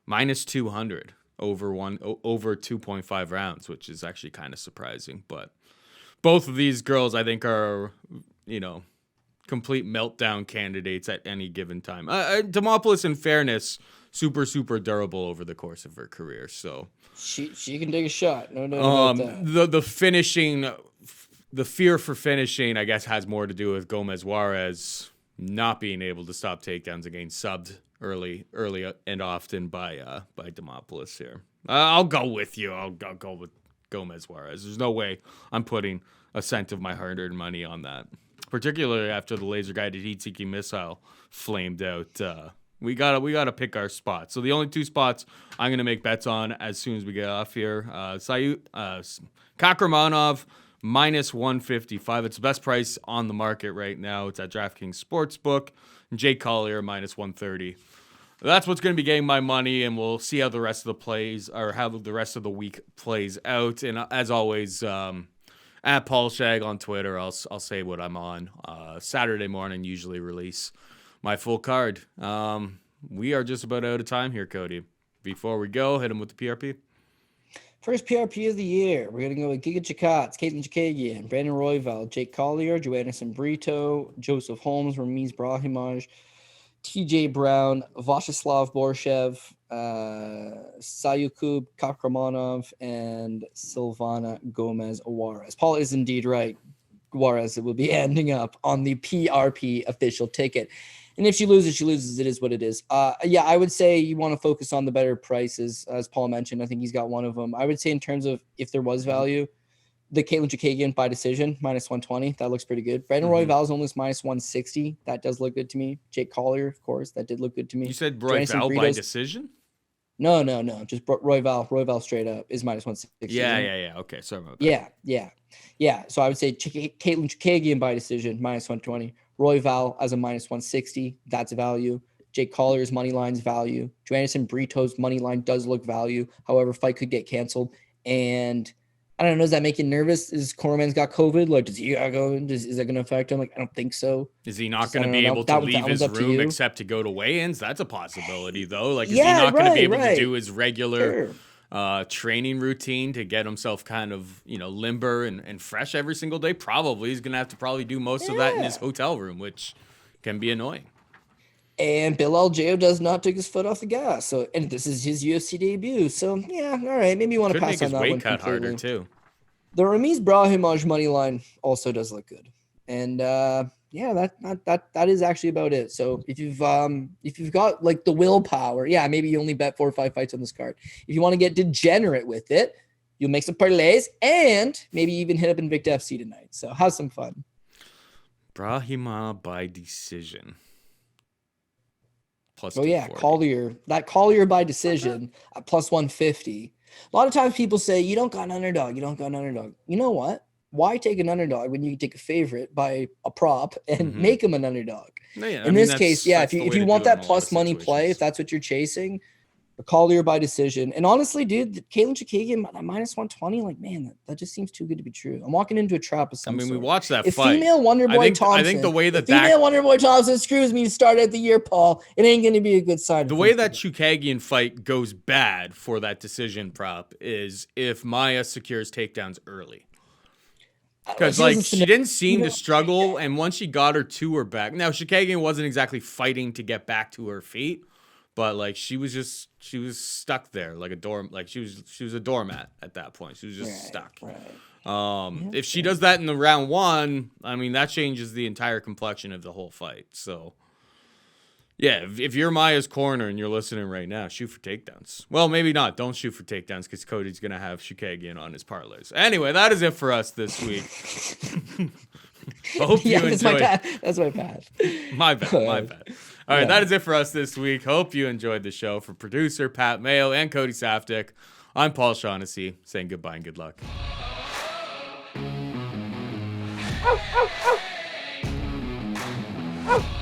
-200 over 2.5 rounds, which is actually kind of surprising. But both of these girls, I think, are complete meltdown candidates at any given time. Demopoulous, in fairness, super durable over the course of her career. So she can take a shot. No about that. The finishing, the fear for finishing, I guess, has more to do with Gomez Juarez not being able to stop takedowns and getting subbed early and often by Demopoulous here. I'll go with you. I'll go with Gomez Juarez. There's no way I'm putting a cent of my hard-earned money on that. Particularly after the laser-guided heat-seeking missile flamed out. We gotta pick our spots. So the only two spots I'm gonna make bets on as soon as we get off here. Kakhramonov -155. It's the best price on the market right now. It's at DraftKings Sportsbook. And Jake Collier -130. That's what's going to be getting my money, and we'll see how the rest of the plays or how the rest of the week plays out. And as always, at Paul Shag on Twitter, I'll say what I'm on. Saturday morning, usually release my full card. We are just about out of time here, Cody. Before we go, hit him with the PRP. First PRP of the year. We're going to go with Giga Chikadze, Katlyn Chookagian, Brandon Royval, Jake Collier, Joanderson Brito, Joseph Holmes, Ramiz Brahimaj, TJ Brown, Viacheslav Borshevvs, Saidyokub, Kakhramonov, and Silvana Gomez Juarez. Paul is indeed right. Juarez will be ending up on the PRP official ticket. And if she loses, she loses. It is what it is. I would say you want to focus on the better prices, as Paul mentioned. I think he's got one of them. I would say in terms of if there was value, the Katlyn Chookagian by decision, -120. That looks pretty good. Brandon Royval is almost -160. That does look good to me. Jake Collier, of course. That did look good to me. You said Royval by decision? No. Just Royval straight up is -160. Yeah. Okay, sorry about that. Yeah. So I would say Katlyn Chookagian by decision, -120. Royval as a -160. That's value. Jake Collier's money line's value. Joanderson Brito's money line does look value. However, fight could get canceled. And I don't know, does that make you nervous? Is Corman's got COVID? Like, does he got COVID? Is that going to affect him? Like, I don't think so. Is he not going to be able to leave his room except to go to weigh-ins? That's a possibility, though. Like, is he not going to be able to do his regular training routine to get himself kind of, limber and fresh every single day? Probably. He's going to have to do most of that in his hotel room, which can be annoying. And Bill Algeo does not take his foot off the gas. So, and this is his UFC debut. So, yeah, all right. Maybe you want to pass on that one. Could make his weight cut harder, too. The Ramiz Brahimaj money line also does look good. And, that is actually about it. So if you've got like the willpower, maybe you only bet 4 or 5 fights on this card. If you want to get degenerate with it, you'll make some parlays and maybe even hit up Invicta FC tonight. So have some fun. Brahimaj by decision. Plus Collier by decision at +150. A lot of times people say, you don't got an underdog. You know what? why take an underdog when you can take a favorite by a prop and Mm-hmm. make him an underdog? No, yeah, I In mean, this case, yeah, that's if the you way to want do it in that a lot plus of money play, situations. if that's what you're chasing, Collier by decision. And honestly, dude, Katlyn Chookagian at minus 120, like, man, that just seems too good to be true. I'm walking into a trap of some I mean, we sort. watched that If fight. female Wonderboy I Thompson, think the way that if female Wonderboy Thompson screws me to start out the year, Paul, it ain't going to be a good sign. the way that Chookagian fight goes bad for that decision prop is if Maia secures takedowns early. Because she didn't seem to struggle, and once she got her to her back, now Chookagian wasn't exactly fighting to get back to her feet, but like she was stuck there like a door, like she was a doormat at that point. She was just stuck. Right. If she does that in the round one, I mean that changes the entire complexion of the whole fight. So yeah, if you're Maia's corner and you're listening right now, shoot for takedowns. Well, maybe not. Don't shoot for takedowns because Cody's going to have Chookagian on his parlays. Anyway, that is it for us this week. Hope you enjoyed. That's my bad. My bad. All right, that is it for us this week. Hope you enjoyed the show. For producer Pat Mayo and Cody Saftic, I'm Paul Shaughnessy saying goodbye and good luck. Oh.